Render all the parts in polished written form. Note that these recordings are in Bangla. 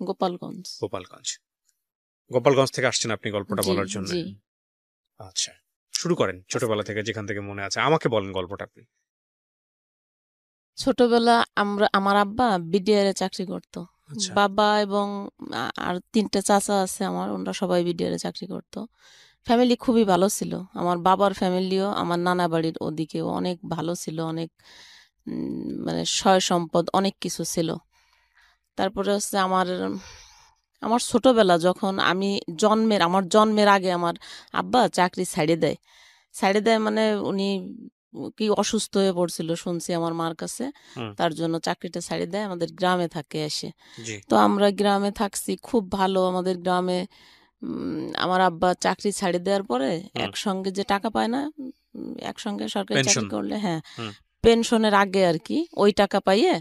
গোপালগঞ্জ। গোপালগঞ্জ। গোপালগঞ্জ থেকে আসছেন আপনি গল্পটা জি বলার জন্য? জি। আচ্ছা, শুরু করেন ছোটবেলা থেকে, যেখান থেকে মনে আছে আমাকে বলেন গল্পটা আপনি। ছোটবেলা আমার আব্বা বিডিআর এ চাকরি করত। আচ্ছা। বাবা এবং আর 3টে চাচা আছে আমার, ওরা সবাই বিডিআর এ চাকরি করত। ফ্যামিলি খুবই ভালো ছিল। আমার বাবার ফ্যামিলিও আমার নানা বাড়ির ওদিকেও অনেক ভালো ছিল, অনেক মানে সয় সম্পদ অনেক কিছু ছিল। তারপরে হচ্ছে আমার ছোটবেলা যখন আমার জন্মের আগে আমার আব্বা চাকরি ছাইড়ে দেয় মানে উনি কি অসুস্থ হয়ে পড়ছিল শুনছি আমার মার কাছে, তার জন্য চাকরিটা ছাইড়ে দেয়, আমাদের গ্রামে থাকে এসে। তো আমরা গ্রামে থাকছি খুব ভালো, আমাদের গ্রামে আমার আব্বা চাকরি ছাড়ে দেওয়ার পরে একসঙ্গে যে টাকা পায় না, একসঙ্গে সরকারি চাকরি করলে, হ্যাঁ পেনশনের আগে আর কি, ওই টাকা পাইয়ে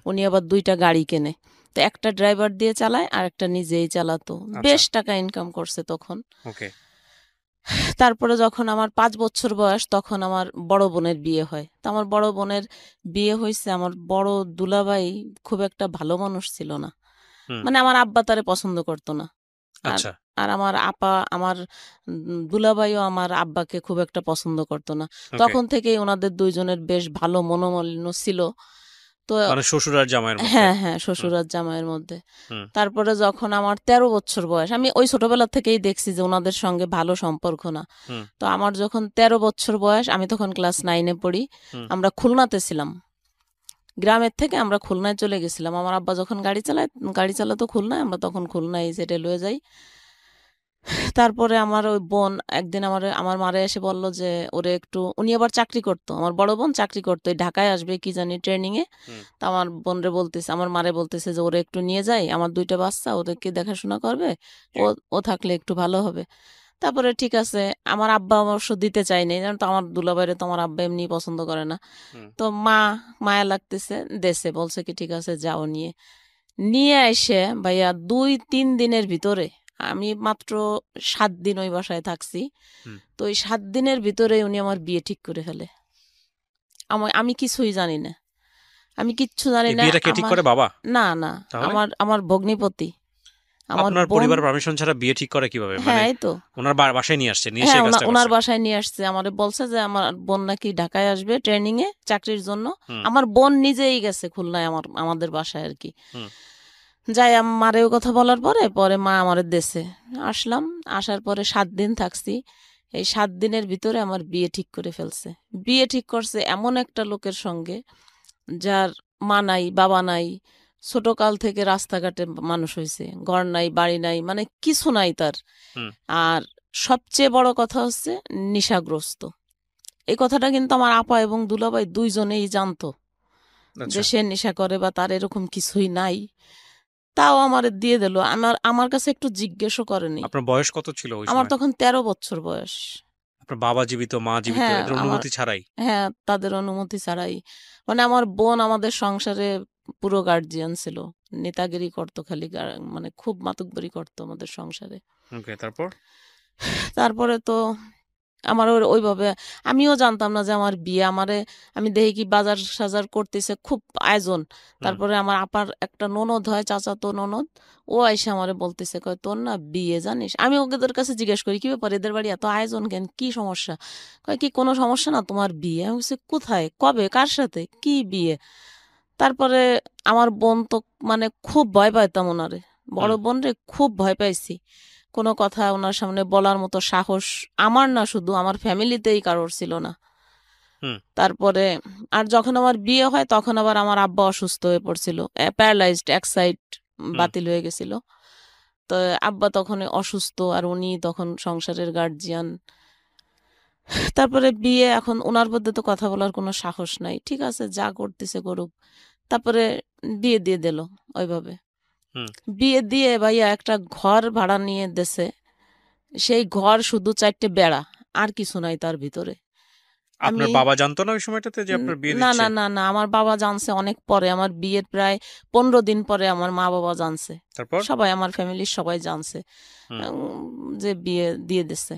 উনি আবার 2টা গাড়ি কেনে। তো একটা ড্রাইভার দিয়ে চালায় আর একটা নিজেই চালাতো, বেশ টাকা ইনকাম করছে তখন। তারপরে যখন আমার 5 বছর বয়স তখন আমার বড় বোনের বিয়ে হয়। তো আমার বড় বোনের বিয়ে হয়েছে, আমার বড় দুলাভাই খুব একটা ভালো মানুষ ছিল না, মানে আমার আব্বা তারে পছন্দ করতো না। আর আমার দুলাভাইও আমার আব্বাকে খুব একটা পছন্দ করতো না। তখন থেকেই ওনাদের দুইজনের বেশ ভালো মনোমালিন্য ছিল। তো শ্বশুর আর জামাইয়ের মধ্যে? হ্যাঁ হ্যাঁ, শ্বশুর আর জামাইয়ের মধ্যে। তারপরে যখন আমার 13 বছর বয়স, আমি ওই ছোটবেলা থেকেই দেখছি যে ওনাদের সঙ্গে ভালো সম্পর্ক না। তো আমার যখন 13 বছর বয়স, আমি তখন ক্লাস 9-এ পড়ি। আমরা খুলনাতে ছিলাম, গ্রামের থেকে আমরা খুলনায় চলে গেছিলাম। আমার আব্বা যখন গাড়ি চালাতো খুলনায়, আমরা তখন খুলনায় সেটে লয়ে যাই। তারপরে আমার ওই বোন একদিন আমার মারে এসে বলল যে ওরে একটু, উনি আবার চাকরি করতো, আমার বড় বোন চাকরি করতো, ঢাকায় আসবে কি জানি ট্রেনিং এ। তো আমার আমার মারে বলতেছে যে ওরে একটু নিয়ে যাই, আমার 2টা বাচ্চা, ওদেরকে দেখাশোনা করবে, ও থাকলে একটু ভালো হবে। তারপরে ঠিক আছে, আমার আব্বা অবশ্য দিতে চাইনি, জানো তো আমার দুলাভাইরে তো আমার আব্বা এমনি পছন্দ করে না। তো মায়া লাগতেছে, দেশে বলছে কি ঠিক আছে যাও, নিয়ে এসে ভাইয়া 2-3 দিনের ভিতরে, আমি মাত্র 7 দিন ওই বাসায় থাকছি, তো ওই 7 দিনের ভিতরে উনি আমার বিয়ে ঠিক করে ফেলে। আমি কিছুই জানি না, আমি কিচ্ছু জানি না। বিয়েটা কে ঠিক করে? বাবা? না না, আমার ভগ্নিপতি। আপনার পরিবার পারমিশন ছাড়া বিয়ে ঠিক করে কিভাবে? হ্যাঁ, এই তো ওনার বাসায় নিয়ে আসছে, নিয়ে হ্যাঁ, সেই কাজটা ওনার করছে? বাসায় নিয়ে আসছে, আমারে বলছে যে আমার বোন নাকি ঢাকায় আসবে ট্রেনিং এ চাকরির জন্য। আমার বোন নিজেই গেছে খুলনায় আমাদের বাসায় আর কি। যাই মারেও কথা বলার পরে মা আমারে দেশে আসলাম, আসার পরে 7 দিন থাকছি। এই 7 দিনের ভিতরে আমার বিয়ে ঠিক করে ফেলছে। বিয়ে ঠিক করছে এমন একটা লোকের সঙ্গে যার মা নাই, বাবা নাই, ছোটকাল থেকে রাস্তাঘাটে মানুষ হয়েছে, ঘর নাই, বাড়ি নাই, মানে কিছু নাই তার। আর সবচেয়ে বড় কথা হচ্ছে নেশাগ্রস্ত। এই কথাটা কিন্তু আমার আপা এবং দুলাভাই দুইজনেই জানতো যে সে নেশা করে বা তার এরকম কিছুই নাই। তাও আমার দিয়ে দিল, আমার কাছে একটু জিজ্ঞেসও করেনি। আপনার বয়স কত ছিল ওই সময়? আমার তখন 13 বছর বয়স। আপনার বাবা জীবিত, মা জীবিত, এদের অনুমতি ছাড়াই? হ্যাঁ, তাদের অনুমতি ছাড়াই। মানে আমার বোন আমাদের সংসারে পুরো গার্জিয়ান ছিল, নেতাগিরি করতো খালি, মানে খুব মাতুব্বরি করতো আমাদের সংসারে। তারপরে তো আমার ওইভাবে, আমিও জানতাম না যে আমার বিয়ে, আমি দেখি কি বাজার সাজার করতেছে, খুব আয়োজন। তারপরে আমার আপার একটা ননদ হয়, চাচাতো ননদ, ও এসে আমারে বলতেছে, কয় তোর না বিয়ে জানিস। আমি ওদের কাছে জিজ্ঞেস করি কি ব্যাপার, এদের বাড়ি এত আয়োজন কেন, কি সমস্যা? কয় কি কোনো সমস্যা না, তোমার বিয়ে। আমি বলছি কোথায়, কবে, কার সাথে, কি বিয়ে? তারপরে আমার বোন তো মানে খুব ভয় পাইতাম ওনারে, বড় বোন রে খুব ভয় পাইছি। কোনো কথা ওনার সামনে বলার মতো সাহস আমার না, শুধু আমার ফ্যামিলিতেই কারোর ছিল না। তারপরে আর যখন আমার বিয়ে হয় তখন আবার আমার আব্বা অসুস্থ হয়ে পড়ছিল, প্যারালাইজড, এক সাইড বাতিল হয়ে গেছিল। তো আব্বা তখন অসুস্থ, আর উনি তখন সংসারের গার্জিয়ান। তারপরে বিয়ে, এখন ওনার মধ্যে তো কথা বলার কোনো সাহস নাই, ঠিক আছে যা করতেছে করুক। তারপরে বিয়ে দিয়ে দিল ওইভাবে। বিয়ে দিয়ে ভাইয়া একটা ঘর ভাড়া নিয়ে দেশে, সেই ঘর শুধু 4টে বেড়া, আর কিছু নাই তার ভিতরে। আপনার বাবা জানতো না ওই সময়টাতে যে আপনার বিয়ে দিচ্ছে? না না না, আমার বাবা জানছে অনেক পরে, আমার বিয়ের প্রায় 15 দিন পরে আমার মা বাবা জানছে, সবাই আমার ফ্যামিলির সবাই জানছে যে বিয়ে দিয়ে দিচ্ছে।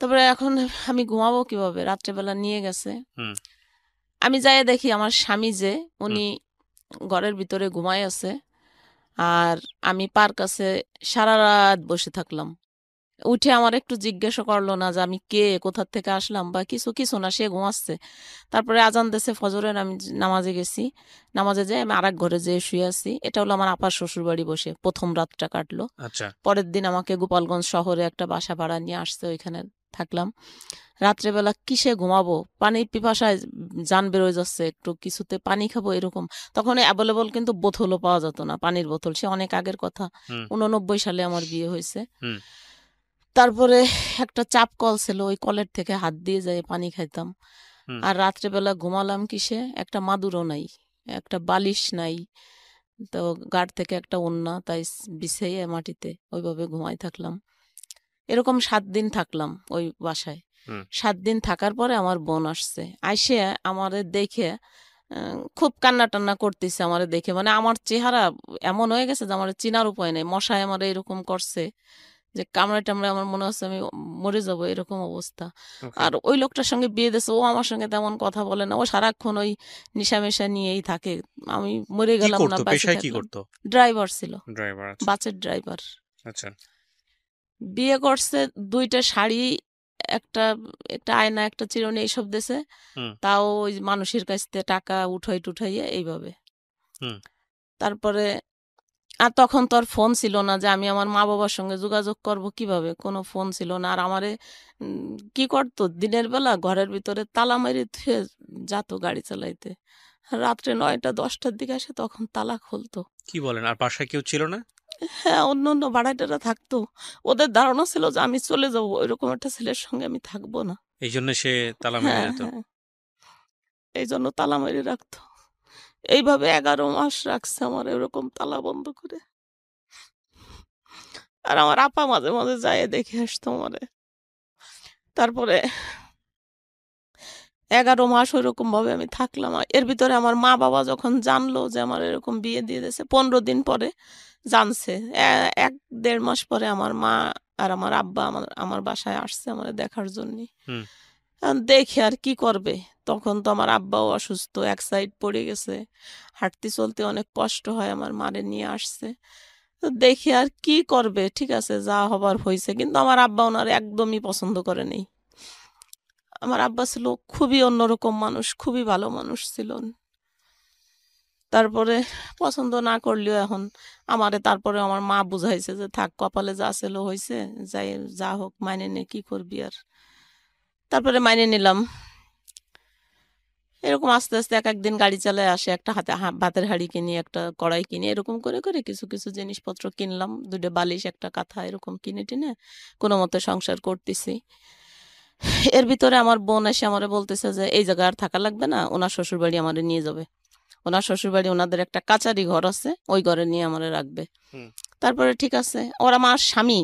তারপরে এখন আমি ঘুমাবো কিভাবে, রাত্রেবেলা নিয়ে গেছে। আমি যাই দেখি আমার স্বামী যে উনি ঘরের ভিতরে ঘুমায় আছে, আর আমি পার কাছে সারা রাত বসে থাকলাম। উঠে আমার একটু জিজ্ঞাসা করলো না যে আমি কে, কোথা থেকে আসলাম বা কিছু কিছু না, সে ঘুমাচ্ছে। তারপরে আজান দিয়েছে ফজরের, আমি নামাজে গেছি। নামাজে যেয়ে আমি আরেক ঘরে যেয়ে শুয়ে আছি। এটা হলো আমার আপার শ্বশুর বাড়ি, বসে প্রথম রাতটা কাটলো। আচ্ছা। পরের দিন আমাকে গোপালগঞ্জ শহরে একটা বাসা ভাড়া নিয়ে আসছে, ওইখানে থাকলাম। রাত্রেবেলা কিসে ঘুমাবো, পানির পিপাসায় জান বেরোয় যাচ্ছে, একটু কিছুতে পানি খাবো এরকম। তখন অ্যাভেলেবল কিন্তু বোতলও পাওয়া যেত না, পানির বোতল, সে অনেক আগের কথা। হুম 89 সালে আমার বিয়ে হয়েছে। হুম তারপরে একটা চাপ কল ছিল, ওই কলের থেকে হাত দিয়ে যায় পানি খাইতাম। হুম আর রাত্রেবেলা ঘুমালাম কিসে, একটা মাদুরও নাই, একটা বালিশ নাই। তো গাড় থেকে একটা ওন্না তাই বিছাইয়ে মাটিতে ওইভাবে ঘুমাই থাকলাম। এরকম 7 দিন থাকলাম ওই বাসায়। হুম 7 দিন থাকার পরে আমার বোন আসছে, আইসে আমারে দেখে খুব কান্না টান্না করতেছে আমারে দেখে, মানে আমার চেহারা এমন হয়ে গেছে যে আমার চিনার উপায় নেই, মশায় আমার এরকম করছে যে কামড়ে টামড়ে আমার মনে হচ্ছে আমি মরে যাব, এরকম অবস্থা। ওকে। আর ওই লোকটার সঙ্গে বিয়ে দিয়েছে, ও আমার সঙ্গে তেমন কথা বলে না, ও সারাক্ষণ ওই নেশা নিয়েই থাকে। আমি মরে কি গেলাম না করতো, বেঁচে পেশায় কি থাকলাম। করতো? ড্রাইভার ছিল, ড্রাইভার। আচ্ছা। বাসের ড্রাইভার। আচ্ছা। বিয়ে করছে, 2টা শাড়ি, একটা একটা আয়না, একটা চিরুনি, এইসব দেছে। হুম তাও ওই মানুষের কাছ থেকে টাকা উঠাই টুঠাইয়ে এইভাবে। হুম তারপরে আর তখন তো আর ফোন ছিল না যে আমি আমার মা বাবার সঙ্গে যোগাযোগ করব কিভাবে, কোনো ফোন ছিল না। আর আমারে কি করতো, দিনের বেলা ঘরের ভিতরে তালা মেরে থুয়ে যেত গাড়ি চালাইতে। রাত্রে 9টা 10টার দিকে আসে, তখন তালা খুলতো। কি বলেন, আর বাসায় কেউ ছিল না? হ্যাঁ, অন্য অন্য ভাড়াটেরা থাকতো। ওদের ধারণা ছিল যে আমি চলে যাবো, ওইরকম একটা ছেলের সঙ্গে আমি থাকবো না। এই জন্য সে তালা মেরে হ্যাঁ যেত? হ্যাঁ, এই জন্য তালা মেরে রাখতো। এইভাবে 11 মাস রাখছে আমার এরকম তালা বন্ধ করে। আর আমার আপা মাঝে মাঝে যায় দেখে আসতো আমারে। তারপরে 11 মাস ওইরকম ভাবে আমি থাকলাম। আর এর ভিতরে আমার মা বাবা যখন জানলো যে আমার এরকম বিয়ে দিয়ে দিয়েছে, 15 দিন পরে জানছে। 1-1.5 মাস পরে আমার মা আর আমার আব্বা আমার আমার বাসায় আসছে আমার দেখার জন্য। হুম দেখে আর কি করবে, তখন তো আমার আব্বাও অসুস্থ, এক সাইড পড়ে গেছে, হাঁটতে চলতে অনেক কষ্ট হয়, আমার মারে নিয়ে আসছে। তো দেখি আর কি করবে, ঠিক আছে যা হবার হয়েছে। কিন্তু আমার আব্বা ওনার একদমই পছন্দ করে নেই। আমার আব্বা ছিল খুবই অন্যরকম মানুষ, খুবই ভালো মানুষ ছিলেন। তারপরে পছন্দ না করলেও এখন আমারে, তারপরে আমার মা বুঝাইছে যে থাক, কপালে যা ছিল হয়েছে, যাই যা হোক মাইনে নে, কি করবি আর। তারপরে মাইনে নিলাম। এরকম আস্তে আস্তে এক একদিন গাড়ি চালায় আসে, একটা হাতে ভাতের হাঁড়ি কিনি, একটা কড়াই কিনি, এরকম করে করে কিছু কিছু জিনিসপত্র কিনলাম, 2টা বালিশ, একটা কাঁথা, এরকম কিনে টিনে কোনো মতে সংসার করতেছি। এর ভিতরে আমার বোন এসে আমারে বলতেছে যে এই জায়গায় আর থাকা লাগবে না, ওনার শ্বশুর বাড়ি আমারে নিয়ে যাবে। ওনার শ্বশুর বাড়ি, ওনাদের একটা কাচারি ঘর আছে, ওই ঘরে নিয়ে আমারে রাখবে। হুম তারপরে ঠিক আছে। ওর আমার স্বামী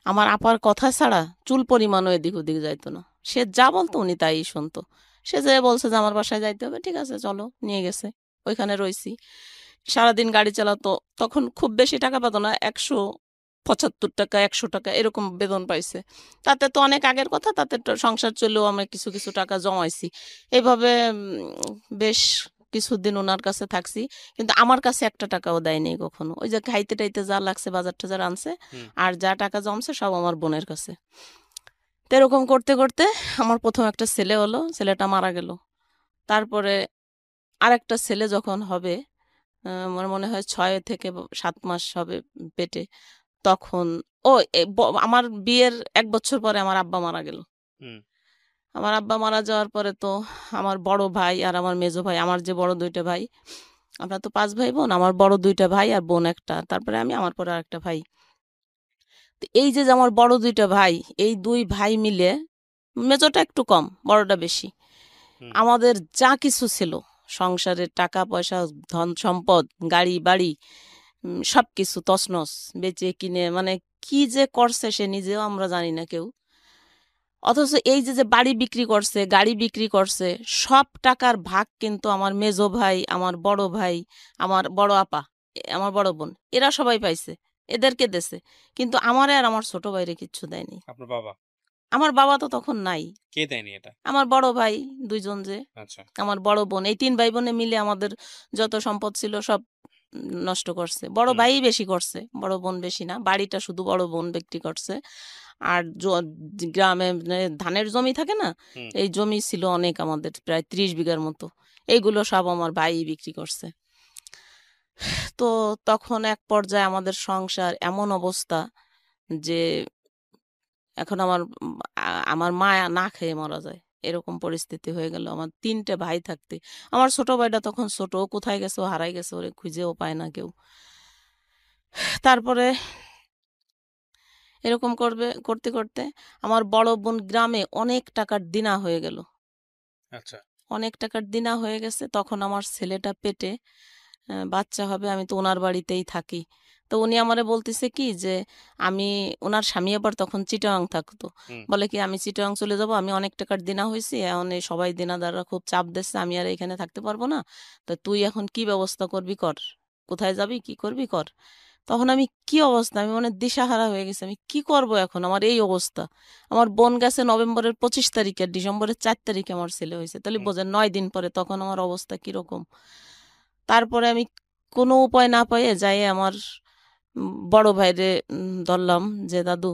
আমার আপার কথা ছাড়া চুল পরিমাণও এদিক ওদিক যাইতো না। সে যা বলতো উনি তাই শুনতো। সে যে বলছে যে আমার বাসায় যাইতে হবে, ঠিক আছে চলো, নিয়ে গেছে। ওইখানে রইছি, সারাদিন গাড়ি চালাতো। তখন খুব বেশি টাকা পেতো না, 175 টাকা 100 টাকা এরকম বেতন পাইছে। তাতে তো অনেক আগের কথা, তাতে তো সংসার চলেও আমরা কিছু কিছু টাকা জমাইছি। এইভাবে বেশ কিছুদিন ওনার কাছে থাকছি। কিন্তু আমার কাছে একটা টাকাও দেয়নি কখনো। ওই যে খাইতে টাইতে যা লাগছে, বাজার টাজার আনছে, হুম আর যা টাকা জমছে সব আমার বোনের কাছে। তো এরকম করতে করতে আমার প্রথম একটা ছেলে হলো, ছেলেটা মারা গেল। তারপরে আরেকটা ছেলে যখন হবে, আমার মনে হয় 6 থেকে 7 মাস হবে পেটে, তখন ও আমার বিয়ের 1 বছর পরে আমার আব্বা মারা গেল। হুম আমার আব্বা মারা যাওয়ার পরে তো আমার বড় ভাই আর আমার মেজো ভাই, আমার যে বড় 2টা ভাই, আমরা তো 5 ভাই বোন, আমার বড় 2টা ভাই আর বোন একটা, তারপরে আমি, আমার পরে আরেকটা ভাই। তো এই যে যে আমার বড় 2টা ভাই, এই 2 ভাই মিলে, মেজোটা একটু কম, বড়টা বেশি, হুম আমাদের যা কিছু ছিল সংসারের, টাকা পয়সা, ধন সম্পদ, গাড়ি বাড়ি, সবকিছু তছনছ বেচে কিনে, মানে কি যে করছে সে নিজেও আমরা জানি না কেউ। অথচ এই যে যে বাড়ি বিক্রি করছে, গাড়ি বিক্রি করছে, সব টাকার ভাগ কিন্তু আমার মেজো ভাই, আমার বড় ভাই, আমার বড় আপা, আমার বড় বোন, এরা সবাই পাইছে, এদেরকে দেছে। কিন্তু আমারে আর আমার ছোট ভাইরে কিচ্ছু দেয়নি। আপনার বাবা? আমার বাবা তো তখন নাই। কে দেয়নি এটা? আমার বড় ভাই 2জন যে, আচ্ছা। আমার বড় বোন, এই 3 ভাই বোনে মিলে আমাদের যত সম্পদ ছিল সব নষ্ট করছে। বড় হুম। ভাই বেশি করছে, বড় বোন বেশি না। বাড়িটা শুধু বড় বোন বিক্রি করছে। আর গ্রামে ধানের জমি থাকে না, হুম। এই জমি ছিল অনেক, আমাদের প্রায় 30 বিঘার মতো। এইগুলো সব আমার ভাই বিক্রি করছে। তো তখন এক পর্যায়ে আমাদের সংসার এমন অবস্থা যে এখন আমার মা না খেয়ে মারা যায়, এরকম পরিস্থিতি হয়ে গেল। আমার 3টে ভাই থাকতে, আমার ছোট ভাইটা তখন ছোট, ও কোথায় গেছে, ও হারাই গেছে, ওরে খুঁজেও পায় না কেউ। তারপরে এরকম করতে করতে আমার বড় বোন গ্রামে অনেক টাকার দিনা হয়ে গেল। আচ্ছা। অনেক টাকার দিনা হয়ে গেছে, তখন আমার ছেলেটা পেটে, বাচ্চা হবে, আমি তো ওনার বাড়িতেই থাকি। তো উনি আমারে বলতেছে কি যে আমি, ওনার স্বামী আবার তখন চিটাগাং থাকতো, হুম। বলে কি আমি চিটাগাং চলে যাব, আমি অনেক টাকার দিনা হয়েছি, এখন এই সবাই দিনাদাররা খুব চাপ দিচ্ছে, আমি আর এখানে থাকতে পারবো না, তো তুই এখন কি ব্যবস্থা করবি কর, কোথায় যাবি কি করবি কর। তখন আমি কি অবস্থা, আমি মানে দিশাহারা হয়ে গেছি, আমি কি করব এখন, আমার এই অবস্থা। আমার বোন গেছে নভেম্বরের 25 তারিখে, ডিসেম্বরের 4 তারিখে আমার ছেলে হয়েছে, তাহলে হুম। বোঝেন 9 দিন পরে তখন আমার অবস্থা কিরকম। তারপরে আমি কোনো উপায় না পেয়ে যাই আমার বড় ভাইরে ধরলাম যে দাদু,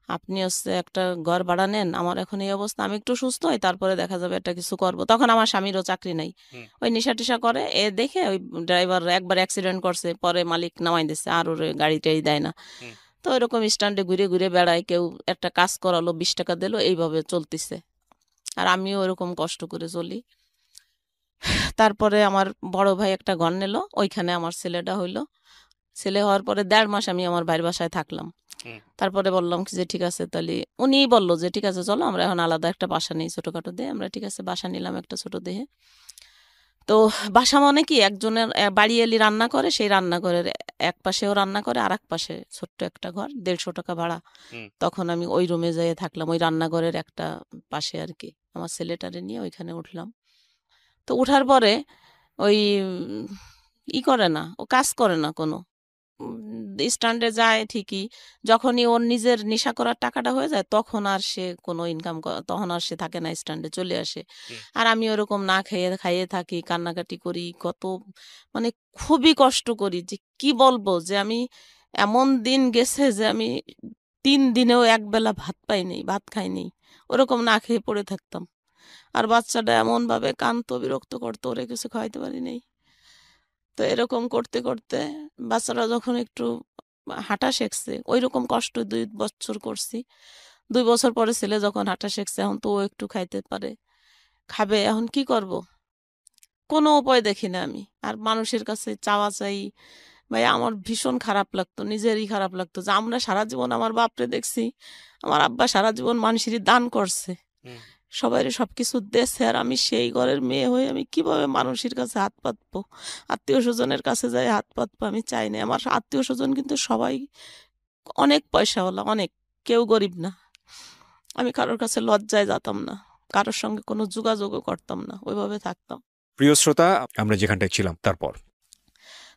আপনি হচ্ছে একটা ঘর ভাড়া নেন, আমার এখন এই অবস্থা, আমি একটু সুস্থ হই, তারপরে দেখা যাবে একটা কিছু করব। তখন আমার স্বামীরও চাকরি নাই, হুম। ওই নেশা টেশা করে, এ দেখে ওই ড্রাইভার একবার অ্যাক্সিডেন্ট করছে, পরে মালিক নামাই দিচ্ছে, আর ওর গাড়িটাই দেয় না। হুম। তো এরকম স্ট্যান্ডে ঘুরে ঘুরে বেড়ায়, কেউ একটা কাজ করালো, 20 টাকা দিল, এইভাবে চলতেছে। আর আমিও এরকম কষ্ট করে চলি। তারপরে আমার বড় ভাই একটা ঘর নিল, ওইখানে আমার ছেলেটা হইলো। ছেলে হওয়ার পরে 1.5 মাস আমি আমার ভাইয়ের বাসায় থাকলাম। হুম। তারপরে বললাম কি যে ঠিক আছে, তাহলে উনিই বললো যে ঠিক আছে চলো আমরা এখন আলাদা একটা বাসা নিই ছোটখাটো দিয়ে, আমরা ঠিক আছে বাসা নিলাম একটা ছোট দেহে। তো বাসা মানে কি, একজনের বাড়ি এলি রান্না করে, সেই রান্নাঘরের এক পাশেও রান্না করে, আর এক পাশে ছোট্ট একটা ঘর, 150 টাকা ভাড়া। হুম। তখন আমি ওই রুমে যেয়ে থাকলাম, ওই রান্নাঘরের একটা পাশে আর কি, আমার ছেলেটারে নিয়ে ওইখানে উঠলাম। তো উঠার পরে ওই করে না, ও কাজ করে না কোনো, স্ট্যান্ডে যায় ঠিকই, যখনই ওর নিজের নেশা করার টাকাটা হয়ে যায় তখন আর সে কোনো ইনকাম, তখন আর সে থাকে না, স্ট্যান্ডে চলে আসে। হুম। আর আমি ওরকম না খেয়ে খাইয়ে থাকি, কান্নাকাটি করি কত, মানে খুবই কষ্ট করি, যে কি বলবো, যে আমি এমন দিন গেছে যে আমি 3 দিনেও একবেলা ভাত পাইনি, ভাত খাইনি, ওরকম না খেয়ে পড়ে থাকতাম। আর বাচ্চাটা এমন ভাবে কাঁদতো, বিরক্ত করতো, ওরে কিছু খাওয়াইতে পারি নাই। তো এরকম করতে করতে বাচ্চারা যখন একটু হাঁটা শিখছে, ওইরকম কষ্ট 2 বছর করছি। 2 বছর পরে ছেলে যখন হাঁটা শিখছে, এখন তো ও একটু খাইতে পারে, খাবে, এখন কি করব, কোনো উপায় দেখি না আমি। আর মানুষের কাছে চাওয়া চাই, ভাই আমার ভীষণ খারাপ লাগতো, নিজেরই খারাপ লাগতো যে আমরা সারা জীবন, আমার বাপরে দেখছি, আমার আব্বা সারা জীবন মানুষেরই দান করছে, হুম। সবাই সবকিছু দেশে, আর আমি সেই ঘরের মেয়ে হয়ে আমি কিভাবে মানুষের কাছে হাত পাতবো, আত্মীয় স্বজনের কাছে যাই হাত পাতবো, আমি চাই না। আমার আত্মীয় স্বজন কিন্তু সবাই অনেক পয়সাওয়ালা, অনেক, কেউ গরিব না। আমি কারোর কাছে লজ্জায় যেতাম না, কারোর সঙ্গে কোনো যোগাযোগও করতাম না, ওইভাবে থাকতাম। প্রিয় শ্রোতা, আমরা যেখানটায় ছিলাম তারপর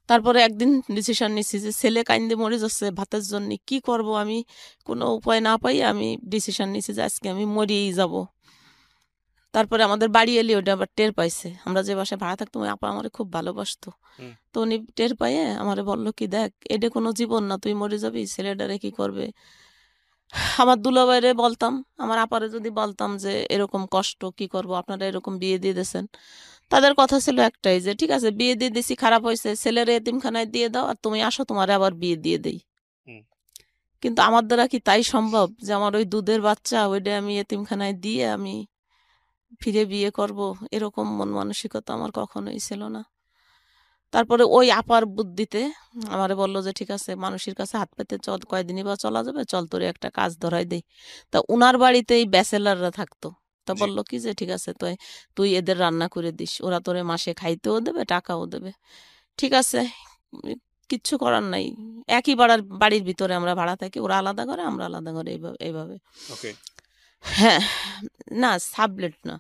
তারপরে একদিন ডিসিশন নিছি যে ছেলে কাইন্দে মরে যাচ্ছে ভাতের জন্য, কি করব আমি, কোনো উপায় না পাই আমি ডিসিশন নিছি যে আজকে আমি মরিয়েই যাব। তারপরে আমাদের বাড়ি এলে ওটা আবার টের পাইছে, আমরা যে বাসায় ভাড়া থাকতাম, ওই আপা আমারে খুব ভালোবাসতো। হুম। তো উনি টের পাইয়ে আমারে বললো কি, দেখ এটা কোনো জীবন না, তুই মরে যাবি, ছেলেটারে কি করবে। আমার দুলাভাইরে বলতাম, আমার আপারে যদি বলতাম যে এরকম কষ্ট, কি করব, আপনারা এরকম বিয়ে দিয়ে দিয়েছেন, তাদের কথা ছিল একটাই যে ঠিক আছে বিয়ে দিয়ে দিছি, খারাপ হয়েছে, ছেলের এতিমখানায় দিয়ে দাও, আর তুমি আসো তোমারে আবার বিয়ে দিয়ে দেই। হুম। কিন্তু আমার দ্বারা কি তাই সম্ভব যে আমার ওই দুধের বাচ্চা ওইটা আমি এতিমখানায় দিয়ে আমি ফিরে বিয়ে করব, এরকম মন মানসিকতা আমার কখনোই ছিল না। তারপরে ওই আপার বুদ্ধিতে আমারে বলল যে ঠিক আছে মানুষের কাছে হাত পেতে চল, কয়দিনই বা চলা যাবে, চল তোরে একটা কাজ ধরাই দেই। তা উনার বাড়িতেই ব্যাচেলাররা থাকতো। তা জি। বলল কি যে ঠিক আছে তুই তুই এদের রান্না করে দিস, ওরা তোরে মাসে খাইতেও দেবে, টাকাও দেবে। ঠিক আছে, কিচ্ছু করার নাই। একই বাড়ির ভিতরে আমরা ভাড়া থাকি, ওরা আলাদা করে আমরা আলাদা করে, এইভাবে এইভাবে। ওকে। হ্যাঁ, না সাবলেট না,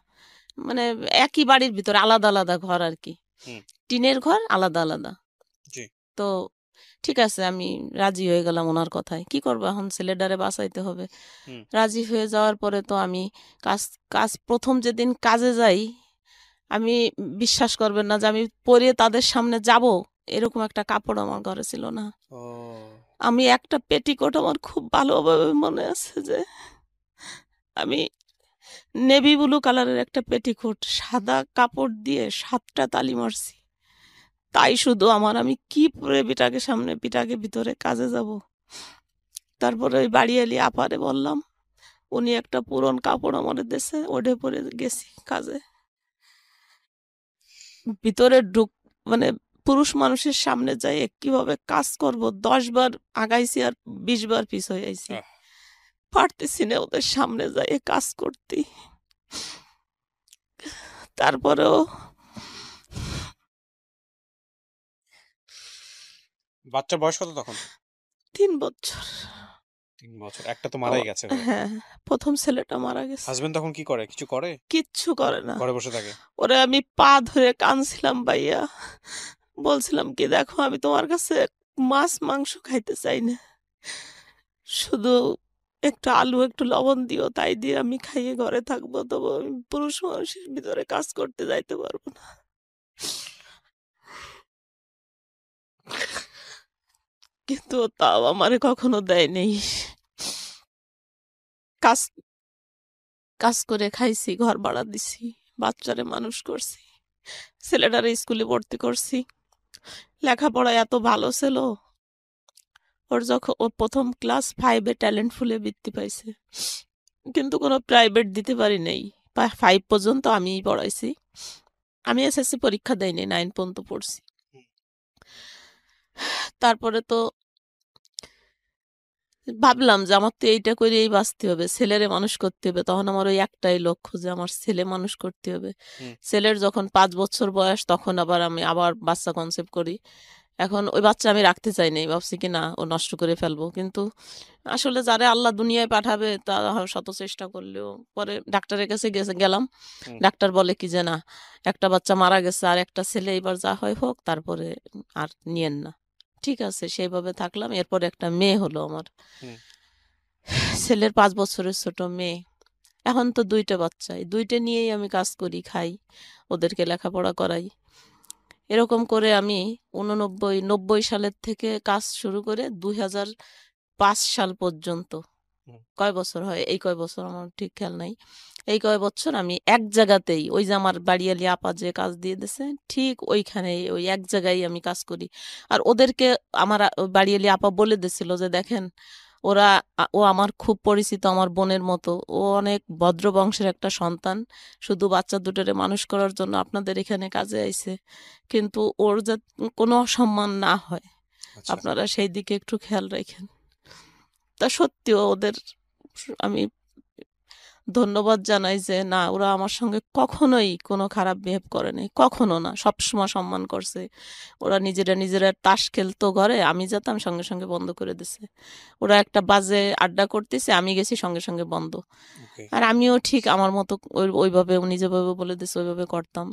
মানে একই বাড়ির ভিতরে আলাদা আলাদা ঘর আর কি, হুম। টিনের ঘর আলাদা আলাদা। জি। তো ঠিক আছে আমি রাজি হয়ে গেলাম ওনার কথায়, কি করবো এখন, ছেলেটারে বাঁচাইতে হবে। হুম। রাজি হয়ে যাওয়ার পরে তো আমি কাজ কাজ প্রথম যেদিন কাজে যাই, আমি বিশ্বাস করবেন না যে আমি পরে তাদের সামনে যাব, এরকম একটা কাপড় আমার ঘরে ছিল না। ও আমি একটা পেটিকোট আমার খুব ভালোভাবে মনে আছে যে আমি নেভি ব্লু কালারের একটা পেটিকোট সাদা কাপড় দিয়ে 7টা তালি মারছি। তাই শুধু আমার, আমি কি পরে পিটাকে ভিতরে কাজে যাব। তারপরে ওই বাড়িয়ালি আপারে বললাম, উনি একটা পুরন কাপড় আমার দেশে ওঠে পরে গেছি কাজে। ভিতরে মানে পুরুষ মানুষের সামনে যাই কিভাবে কাজ করব, 10 বার আগাইছি আর 20 বার পিছ হয়ে আইছি। আহ, পারতেছি না ওদের সামনে যাই কাজ করতে। তারপরেও বাচ্চার বয়স কত তখন? 3 বছর। 3 বছর। একটা তো মারাই গেছে ভাই। হ্যাঁ, প্রথম ছেলেটা মারা গেছে। হাজবেন্ড তখন কি করে, কিছু করে? কিচ্ছু করে না। ঘরে বসে থাকে? ওরে আমি পা ধরে কাঁদছিলাম ভাইয়া, বলছিলাম কি দেখো আমি তোমার কাছে মাছ মাংস খাইতে চাই না, শুধু একটু আলু একটু লবণ দিও, তাই দিয়ে আমি খাইয়ে ঘরে থাকবো, তবু আমি পুরুষ মানুষের ভিতরে কাজ করতে যাইতে পারবো না। কিন্তু ও তাও আমারে কখনো দেয় নেই। কাজ কাজ করে খাইছি, ঘর ভাড়া দিছি, বাচ্চারে মানুষ করছি, ছেলেটারে স্কুলে ভর্তি করছি। লেখাপড়ায় এত ভালো ছিল, ওর যখন ও প্রথম ক্লাস 5-এ ট্যালেন্ট ফুলে বৃত্তি পাইছে, কিন্তু কোনো প্রাইভেট দিতে পারি নাই। 5 পর্যন্ত আমিই পড়াইছি। আমি এসএসসি পরীক্ষা দেয়নি, 9 পর্যন্ত পড়ছি। তারপরে তো ভাবলাম যে আমার তো এইটা করেই বাঁচতে হবে, ছেলেরে মানুষ করতে হবে। তখন আমার ওই একটাই লক্ষ্য যে আমার ছেলে মানুষ করতে হবে। ছেলের যখন 5 বছর বয়স তখন আমি আবার বাচ্চা কনসেপ্ট করি। এখন ওই বাচ্চা আমি রাখতে চাই নাই, ভাবছি কি না ও নষ্ট করে ফেলবো। কিন্তু আসলে যারা আল্লাহ দুনিয়ায় পাঠাবে তারা শত চেষ্টা করলেও, পরে ডাক্তারের কাছে গেলাম। ডাক্তার বলে কি যে না, একটা বাচ্চা মারা গেছে আর একটা ছেলে, এবার যা হয় হোক, তারপরে আর নিয়েন না। ঠিক আছে, সেইভাবে থাকলাম। এরপরে একটা মেয়ে হলো আমার, ছেলের 5 বছরের ছোট মেয়ে। এখন তো 2টা বাচ্চা, এই 2টা নিয়েই আমি কাজ করি, খাই, ওদেরকে লেখাপড়া করাই। এরকম করে আমি 90 সালের থেকে কাজ শুরু করে 2005 সাল পর্যন্ত, কয় বছর হয়, এই কয় বছর আমার ঠিক খেয়াল নাই, এই কয় বছর আমি এক জায়গাতেই, ওই যে আমার বাড়িয়ালি আপা যে কাজ দিয়ে দিছে ঠিক ওইখানেই, ওই এক জায়গায় আমি কাজ করি। আর ওদেরকে আমার ওই বাড়িয়ালি আপা বলে দিছিল যে দেখেন, ও আমার খুব পরিচিত, আমার বোনের মতো, ও অনেক ভদ্র বংশের একটা সন্তান, শুধু বাচ্চা দুটোরে মানুষ করার জন্য আপনাদের এখানে কাজে আইছে, কিন্তু ওর যাতে কোনো অসম্মান না হয়, আপনারা সেই দিকে একটু খেয়াল রাখেন। তা সত্যিও ওদের আমি ধন্যবাদ জানাই যে না, ওরা আমার সঙ্গে কখনোই কোনো খারাপ বিহেভ করেনি, কখনো না, সবসময় সম্মান করছে। ওরা নিজেরা তাস খেলতো ঘরে, আমি যেতাম সঙ্গে সঙ্গে বন্ধ করে দিছে। ওরা একটা বাজে আড্ডা করতেছে, আমি গেছি সঙ্গে সঙ্গে বন্ধ। আর আমিও ঠিক আমার মতো ওইভাবে উনি যেভাবে বলে দিছে ওইভাবে করতাম।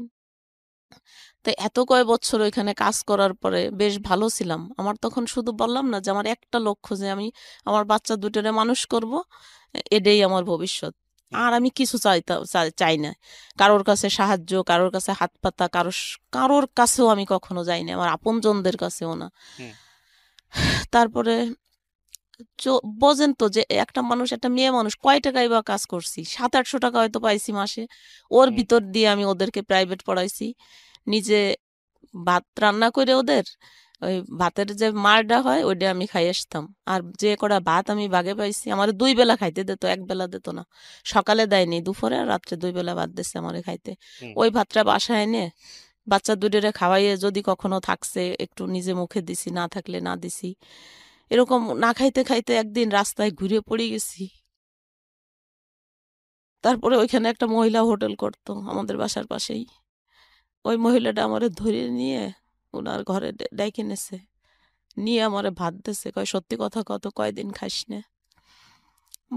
তাই এত কয় বছর ওইখানে কাজ করার পরে বেশ ভালো ছিলাম। আমার তখন শুধু বললাম না যে আমার একটা লক্ষ্য যে আমি আমার বাচ্চা দুটোরে মানুষ করব, এটাই আমার ভবিষ্যৎ। আর আমি কিছু চাই না, কারোর কাছে সাহায্য, কারোর কাছে হাত পাতা, কারোর কাছেও আমি কখনো যাই না, আমার আপনজনদের কাছেও না। তারপরে বোঝেন তো যে একটা মানুষ, একটা মেয়ে মানুষ, কয় টাকাই বা কাজ করছি, 700-800 টাকা হয়তো পাইছি মাসে, ওর ভিতর দিয়ে আমি ওদেরকে প্রাইভেট পড়াইছি, নিজে ভাত রান্না করে ওদের ওই ভাতের যে মারটা হয় ওইটা আমি খাই আসতাম। আর যে কটা ভাত আমি বাগে পাইছি, আমার 2 বেলা খাইতে দিত, 1 বেলা দিত না। সকালে দেয়নি, দুপুরে আর রাত্রে 2 বেলা ভাত দিচ্ছে আমারে খাইতে। ওই ভাতটা বাসায় এনে বাচ্চা দুটোরে খাওয়াইয়ে যদি কখনো থাকছে একটু নিজে মুখে দিছি, না থাকলে না দিছি। এরকম না খাইতে খাইতে একদিন রাস্তায় ঘুরে পড়ে গেছি। তারপরে ওইখানে একটা মহিলা হোটেল করতো আমাদের বাসার পাশেই। ওই মহিলাটা আমারে ধরে নিয়ে ওনার ঘরে ডাইকে নেছে, নিয়ে আমারে ভাত দিছে, কয় সত্যি কথা কত, কয়দিন খাইস না।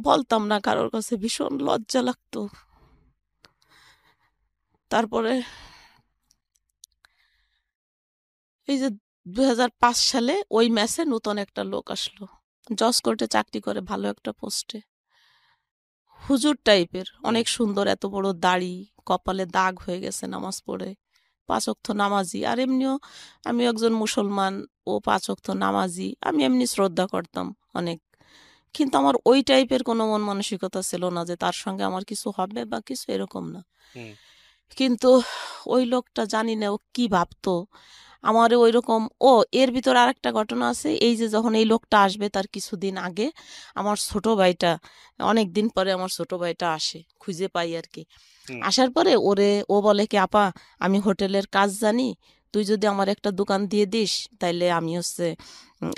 বলতাম না কারোর কাছে, ভীষণ লজ্জা লাগতো। তারপরে এই যে 2005 সালে ওই ম্যাচে নতুন একটা লোক আসলো, জজ কোর্টে চাকরি করে, ভালো একটা পোস্টে, হুজুর টাইপের, অনেক সুন্দর, এত বড় দাড়ি, কপালে দাগ হয়ে গেছে নামাজ পড়ে, 5 ওয়াক্ত নামাজি, আর এমনিও আমি একজন মুসলমান, ও 5 ওয়াক্ত নামাজি, আমি এমনি শ্রদ্ধা করতাম অনেক। কিন্তু আমার ওই টাইপের কোনো মন মানসিকতা ছিল না যে তার সঙ্গে আমার কিছু হবে বা কিছু, এরকম না। হুম কিন্তু ওই লোকটা জানি না ও কি ভাবতো আমারে ওইরকম। ও এর ভিতর আরেকটা ঘটনা আছে, এই যে যখন এই লোকটা আসবে তার কিছুদিন আগে আমার ছোট ভাইটা, অনেক দিন পরে আমার ছোট ভাইটা আসে, খুঁজে পাই আর কি। হুম আসার পরে ও বলে কি, আপা আমি হোটেলের কাজ জানি, তুই যদি আমার একটা দোকান দিয়ে দিস তাইলে আমি হচ্ছে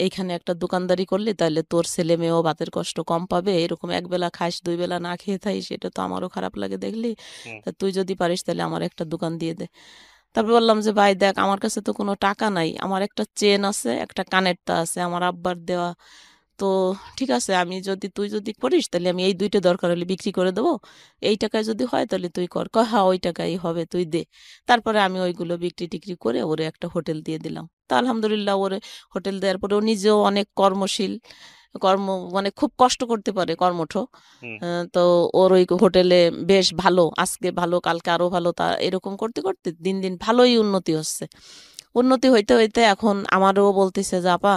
এইখানে একটা দোকানদারি করলে তাহলে তোর ছেলে মেয়েও ভাতের কষ্ট কম পাবে, এরকম একবেলা খাইস 2 বেলা না খেয়ে থাইস, এটা তো আমারও খারাপ লাগে দেখলি, হুম তা তুই যদি পারিস তাহলে আমার একটা দোকান দিয়ে দে। তারপর বললাম যে ভাই দেখ, আমার কাছে তো কোনো টাকা নাই, আমার একটা চেন আছে, একটা কানেরটা আছে আমার আব্বার দেওয়া, তো ঠিক আছে, তুই যদি করিস তাহলে আমি এই 2টা দরকার হলে বিক্রি করে দেবো, এই টাকায় যদি হয় তাহলে তুই কর। কয় হ্যাঁ ওই টাকাই হবে, তুই দে। তারপরে আমি ওইগুলো বিক্রি টিক্রি করে ওরে একটা হোটেল দিয়ে দিলাম। তা আলহামদুলিল্লাহ ওরে হোটেল দেওয়ার পরে ও নিজেও অনেক কর্মশীল, কর্ম মানে খুব কষ্ট করতে পারে, কর্মঠ। হুম তো ওর ওই হোটেলে বেশ ভালো, আজকে ভালো কালকে আরো ভালো, তা এরকম করতে করতে দিন দিন ভালোই উন্নতি হচ্ছে। উন্নতি হইতে হইতে এখন আমারও বলতেছে যে আপা,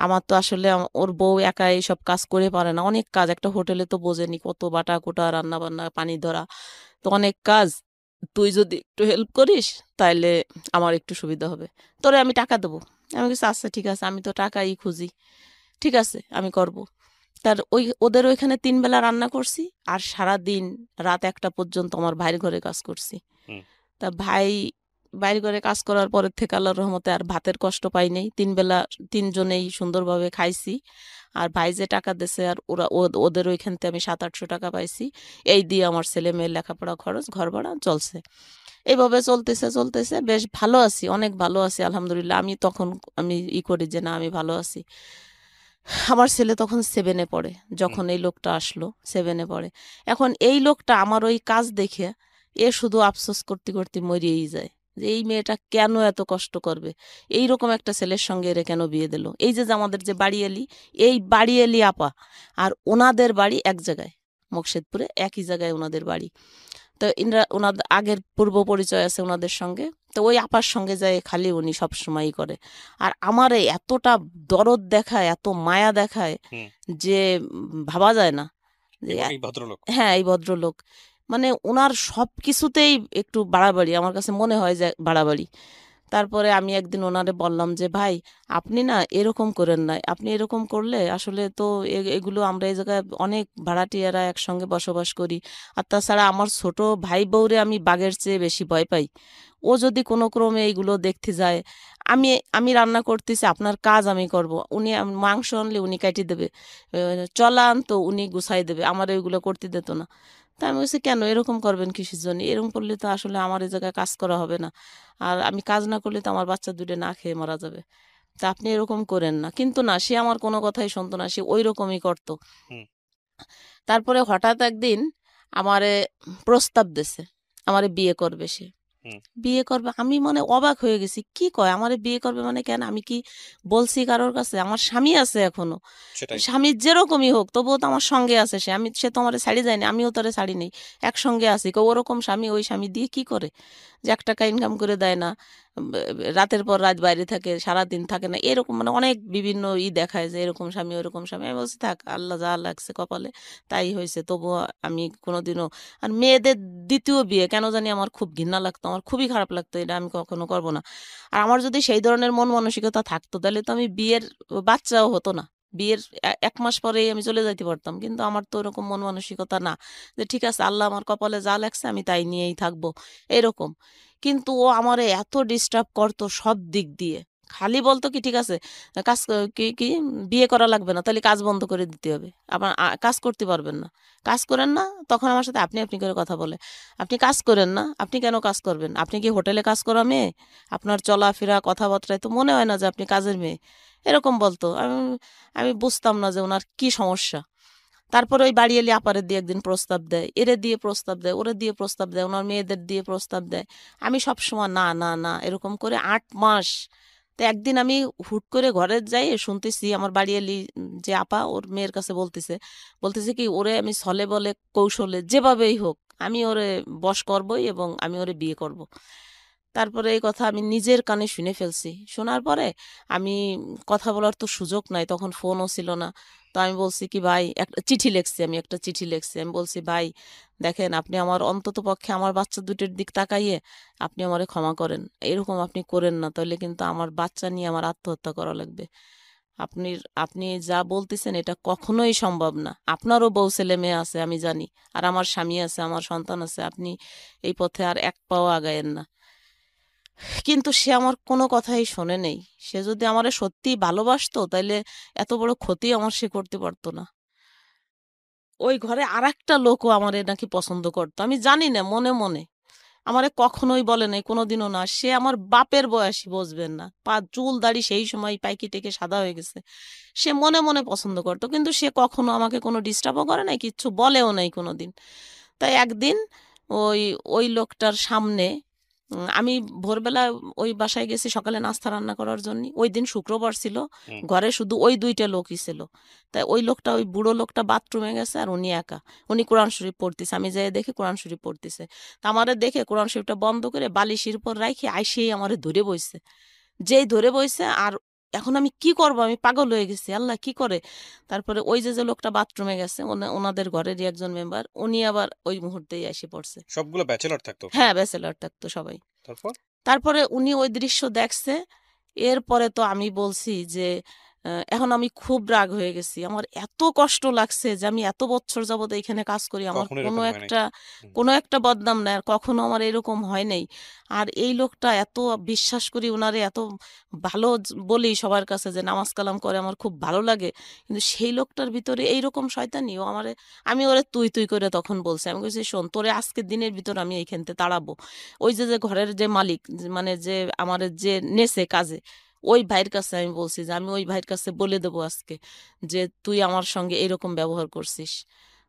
আমার তো আসলে ওর বউ একা এইসব কাজ করে পারে না, অনেক কাজ, একটা হোটেলে তো বোঝেনি কত বাটা কোটা, রান্না বান্না, পানি ধরা, তো অনেক কাজ, তুই যদি একটু হেল্প করিস তাইলে আমার একটু সুবিধা হবে, তোরে আমি টাকা দেবো। আমি কিছু আচ্ছা ঠিক আছে, আমি তো টাকাই খুঁজি, ঠিক আছে আমি করব। ওদের ওইখানে 3 বেলা রান্না করছি, আর সারা দিন রাত 1টা পর্যন্ত আমার ভাইয়ের ঘরে কাজ করছি। হুম তা ভাই বাইরে করে কাজ করার পরের থেকে আল্লাহর রহমতে আর ভাতের কষ্ট পাই নাই, 3 বেলা 3 জনেই সুন্দরভাবে খাইছি। আর ভাই যে টাকা দিছে, আর ওদের ওইখান থেকে আমি 700-800 টাকা পাইছি, এই দিয়ে আমার ছেলে মেয়ের লেখাপড়া খরচ, ঘর ভাড়া চলছে। এইভাবে চলতেছে চলতেছে, বেশ ভালো আছি, অনেক ভালো আছি আলহামদুলিল্লাহ। আমি করি যে না আমি ভালো আছি। আমার ছেলে তখন 7-এ পড়ে, হুম যখন এই লোকটা আসলো 7-এ পড়ে। এখন এই লোকটা আমার ওই কাজ দেখে শুধু আফসোস করতে করতে মরিয়েই যায় যে এই মেয়েটা কেন এত কষ্ট করবে, এইরকম একটা ছেলের সঙ্গে এরে কেন বিয়ে দিল। এই যে আমাদের যে বাড়িয়ালি, এই বাড়িয়ালি আপা আর ওনাদের বাড়ি এক জায়গায়, মোকশেদপুরে একই জায়গায় ওনাদের বাড়ি। তো ওনাদের আগের পূর্ব পরিচয় আছে ওনাদের সঙ্গে, তো ওই আপার সঙ্গে যায় খালি উনি সবসময়ই করে। আর আমারে এতটা দরদ দেখায়, এত মায়া দেখায় হুম যে ভাবা যায় না যে এই ভদ্রলোক। হ্যাঁ এই ভদ্রলোক, মানে ওনার সব কিছুতেই একটু বাড়াবাড়ি, আমার কাছে মনে হয় যে বাড়াবাড়ি। তারপরে আমি একদিন ওনারে বললাম যে ভাই, আপনি না এরকম করেন না, আপনি এরকম করলে আসলে তো এগুলো আমরা এই জায়গায় অনেক ভাড়াটিয়ারা একসঙ্গে বসবাস করি, আর তাছাড়া আমার ছোট ভাই বউরে আমি বাঘের চেয়ে বেশি ভয় পাই। ও যদি কোনো ক্রমে এইগুলো দেখতে যায়, আমি আমি রান্না করতেছি, আপনার কাজ আমি করব, মাংস আনলে উনি কাটি দেবে, চলা আনতো উনি গুছাই দেবে, আমার ওইগুলো করতে দিত না। তা আমি বলছি কেন এরকম করবেন কিসের জন্য, এরকম করলে তো আসলে আমার এই জায়গায় কাজ করা হবে না, আর আমি কাজ না করলে তো আমার বাচ্চা 2টা না খেয়ে মারা যাবে, তা আপনি এরকম করেন না। কিন্তু না, সে আমার কোনো কথাই শুনতো না, সে ওই রকমই করতো। হুম তারপরে হঠাৎ একদিন আমারে প্রস্তাব দিছে, আমারে বিয়ে করবে সে, হুম বিয়ে করবে। আমি মানে অবাক হয়ে গেছি, কি কয় আমারে বিয়ে করবে মানে, কেন আমি কি বলছি কারোর কাছে, আমার স্বামী আছে এখনো, সেটাই। স্বামী যেরকমই হোক তবুও তো আমার সঙ্গে আছে সে, সে তো আমারে ছাড়ি যায়নি, আমিও তারে ছাড়ি নেই, একসঙ্গে আছি। ওরকম স্বামী ওই স্বামী দিয়ে কি করে, যে 1 টাকা ইনকাম করে দেয় না, রাতের পর রাত বাইরে থাকে, সারাদিন থাকে না, এরকম মানে অনেক বিভিন্ন দেখায় যে এরকম স্বামী ওরকম স্বামী। আমি বলছি থাক, আল্লাহ যা লাগছে কপালে তাই হয়েছে, তবুও আমি কোনোদিনও, আর মেয়েদের দ্বিতীয় বিয়ে কেন জানি আমার খুব ঘৃণা লাগতো, আমার খুবই খারাপ লাগতো, এটা আমি কখনো করব না। আর আমার যদি সেই ধরনের মন মানসিকতা থাকতো তাহলে তো আমি বিয়ের বাচ্চাও হতো না, বিয়ের 1 মাস পরেই আমি চলে যাইতে পারতাম। কিন্তু আমার তো ওরকম মন মানসিকতা না, যে ঠিক আছে আল্লাহ আমার কপালে যা লাগছে আমি তাই নিয়েই থাকবো, এরকম। কিন্তু ও আমারে এত ডিস্টার্ব করতো সব দিক দিয়ে, খালি বলতো কি ঠিক আছে, কাজ কি কি বিয়ে করা লাগবে না, তাহলে কাজ বন্ধ করে দিতে হবে, আপনার কাজ করতে পারবেন না, কাজ করেন না। তখন আমার সাথে আপনি আপনি করে কথা বলে, আপনি কাজ করেন না, আপনি কেন কাজ করবেন, আপনি কি হোটেলে কাজ করা মেয়ে, আপনার চলাফেরা কথাবার্তায় তো মনে হয় না যে আপনি কাজের মেয়ে, এরকম বলতো। আমি বুঝতাম না যে ওনার কি সমস্যা। তারপরে ওই বাড়িয়ালি আপারে দিয়ে একদিন প্রস্তাব দেয়, এরে দিয়ে প্রস্তাব দেয়, ওরে দিয়ে প্রস্তাব দেয়, ওনার মেয়েদের দিয়ে প্রস্তাব দেয়। আমি সবসময় না না না এরকম করে 8 মাস। তো একদিন আমি হুট করে ঘরে যাই, শুনতেছি আমার বাড়িয়ালি যে আপা ওর মেয়ের কাছে বলতেছে, বলতেছে কি ওরে আমি ছলে বলে কৌশলে যেভাবেই হোক আমি ওরে বশ করবই এবং আমি ওরে বিয়ে করব। তারপরে এই কথা আমি নিজের কানে শুনে ফেলছি। শোনার পরে আমি কথা বলার তো সুযোগ নাই, তখন ফোনও ছিল না। তো আমি বলছি কি ভাই, একটা চিঠি লিখছি, আমি একটা চিঠি লিখছি। আমি বলছি ভাই দেখেন, আপনি আমার অন্তত পক্ষে আমার বাচ্চা দুটোর দিক তাকাইয়ে আপনি আমারে ক্ষমা করেন। এরকম আপনি করেন না, তাহলে কিন্তু আমার বাচ্চা নিয়ে আমার আত্মহত্যা করা লাগবে। আপনি আপনি যা বলতেছেন এটা কখনোই সম্ভব না। আপনারও বউ ছেলে মেয়ে আছে আমি জানি, আর আমার স্বামী আছে, আমার সন্তান আছে। আপনি এই পথে আর এক পাও আগায়েন না। কিন্তু সে আমার কোনো কথাই শোনে নেই। সে যদি আমারে সত্যিই ভালোবাসতো তাইলে এত বড় ক্ষতি আমার সে করতে পারতো না। ওই ঘরে আরেকটা লোকও আমারে নাকি পছন্দ করতো, আমি জানি না, মনে মনে। আমারে কখনোই বলে নাই, কোনোদিনও না। সে আমার বাপের বয়সী, বুঝবেন না, পা চুল দাড়ি সেই সময় পাইকি টেকে সাদা হয়ে গেছে। সে মনে মনে পছন্দ করতো, কিন্তু সে কখনো আমাকে কোনো ডিস্টার্বও করে নাই, কিচ্ছু বলেও নাই কোনোদিন। তাই একদিন ওই ওই লোকটার সামনে আমি ভোরবেলা ওই বাসায় গেছি সকালে নাস্তা রান্না করার জন্য। ওই দিন শুক্রবার ছিল, হুম। ঘরে শুধু ওই দুইটা লোকই ছিল। তাই ওই লোকটা, ওই বুড়ো লোকটা বাথরুমে গেছে আর উনি একা। উনি কোরআন শরীফ পড়তেছে, আমি যাই দেখি কোরআন শরীফ পড়তেছে। তা আমারে দেখে কোরআন শরীফটা বন্ধ করে বালিশের উপর রাখে আইসেই আমারে ধরে বইছে। যেই ধরে বইছে, আর এখন আমি কি করব, আমি পাগল হয়ে গেছি, আল্লাহ কি করে। তারপরে ওই যে যে লোকটা বাথরুমে গেছে, ওনাদের ঘরেরই একজন মেম্বার, উনি আবার ওই মুহূর্তেই এসে পড়ছে। সবগুলো ব্যাচেলর থাকতো ওখানে? হ্যাঁ, ব্যাচেলর থাকতো সবাই। তারপর? তারপরে উনি ওই দৃশ্য দেখছে। এরপরে তো আমি বলছি যে এখন আমি খুব রাগ হয়ে গেছি। আমার এত কষ্ট লাগছে যে আমি এত বছর যাবত এখানে কাজ করি। আমার কখনো এরকম হয় নাই? হুম। কোনো একটা বদনাম নাই। আর কখনো আমার এরকম হয় নাই। আর এই লোকটা এত বিশ্বাস করি উনারে, এত ভালো বলি সবার কাছে যে নামাজ কালাম করে, আমার খুব ভালো লাগে। কিন্তু সেই লোকটার ভিতরে এইরকম শয়তানি, ও আমারে, আমি ওরে তুই তুই করে তখন বলছি। আমি কইছি শোন, তোরে আজকের দিনের ভিতর আমি এইখান থেকে তাড়াবো। ওই যে ঘরের যে মালিক, মানে যে আমার যে নেছে কাজে, ওই ভাইয়ের কাছে আমি বলছি যে আমি ওই ভাইয়ের কাছে বলে দেবো আজকে যে তুই আমার সঙ্গে এরকম ব্যবহার করছিস।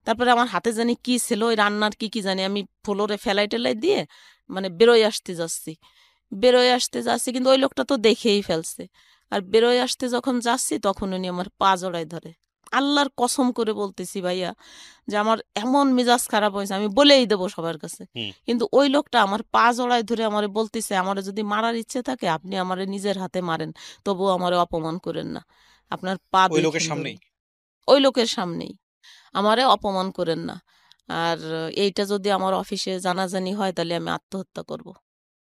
তারপরে আমার হাতে জানি কি ছিল, ওই রান্নার কি কি জানি, আমি ফ্লোরে ফেলাই টেলাই দিয়ে মানে বেরোয় আসতে যাচ্ছি, কিন্তু ওই লোকটা তো দেখেই ফেলছে। আর বেরোয় আসতে যখন যাচ্ছি তখন উনি আমার পা জড়ায় ধরে। আল্লাহর কসম করে বলতেছি ভাইয়া, যে আমার এমন মেজাজ খারাপ হয়েছে, আমি বলেই দেবো সবার কাছে। হুম। কিন্তু ওই লোকটা আমার পা জড়ায় ধরে আমারে বলতেছে, আমারে যদি মারার ইচ্ছে থাকে আপনি আমারে নিজের হাতে মারেন, তবুও আমারে অপমান করেন না, আপনার পা ওই লোকের দুইখান ধরে। সামনেই? ওই লোকের সামনেই আমারে অপমান করেন না। আর এইটা যদি আমার অফিসে জানাজানি হয় তাহলে আমি আত্মহত্যা করব।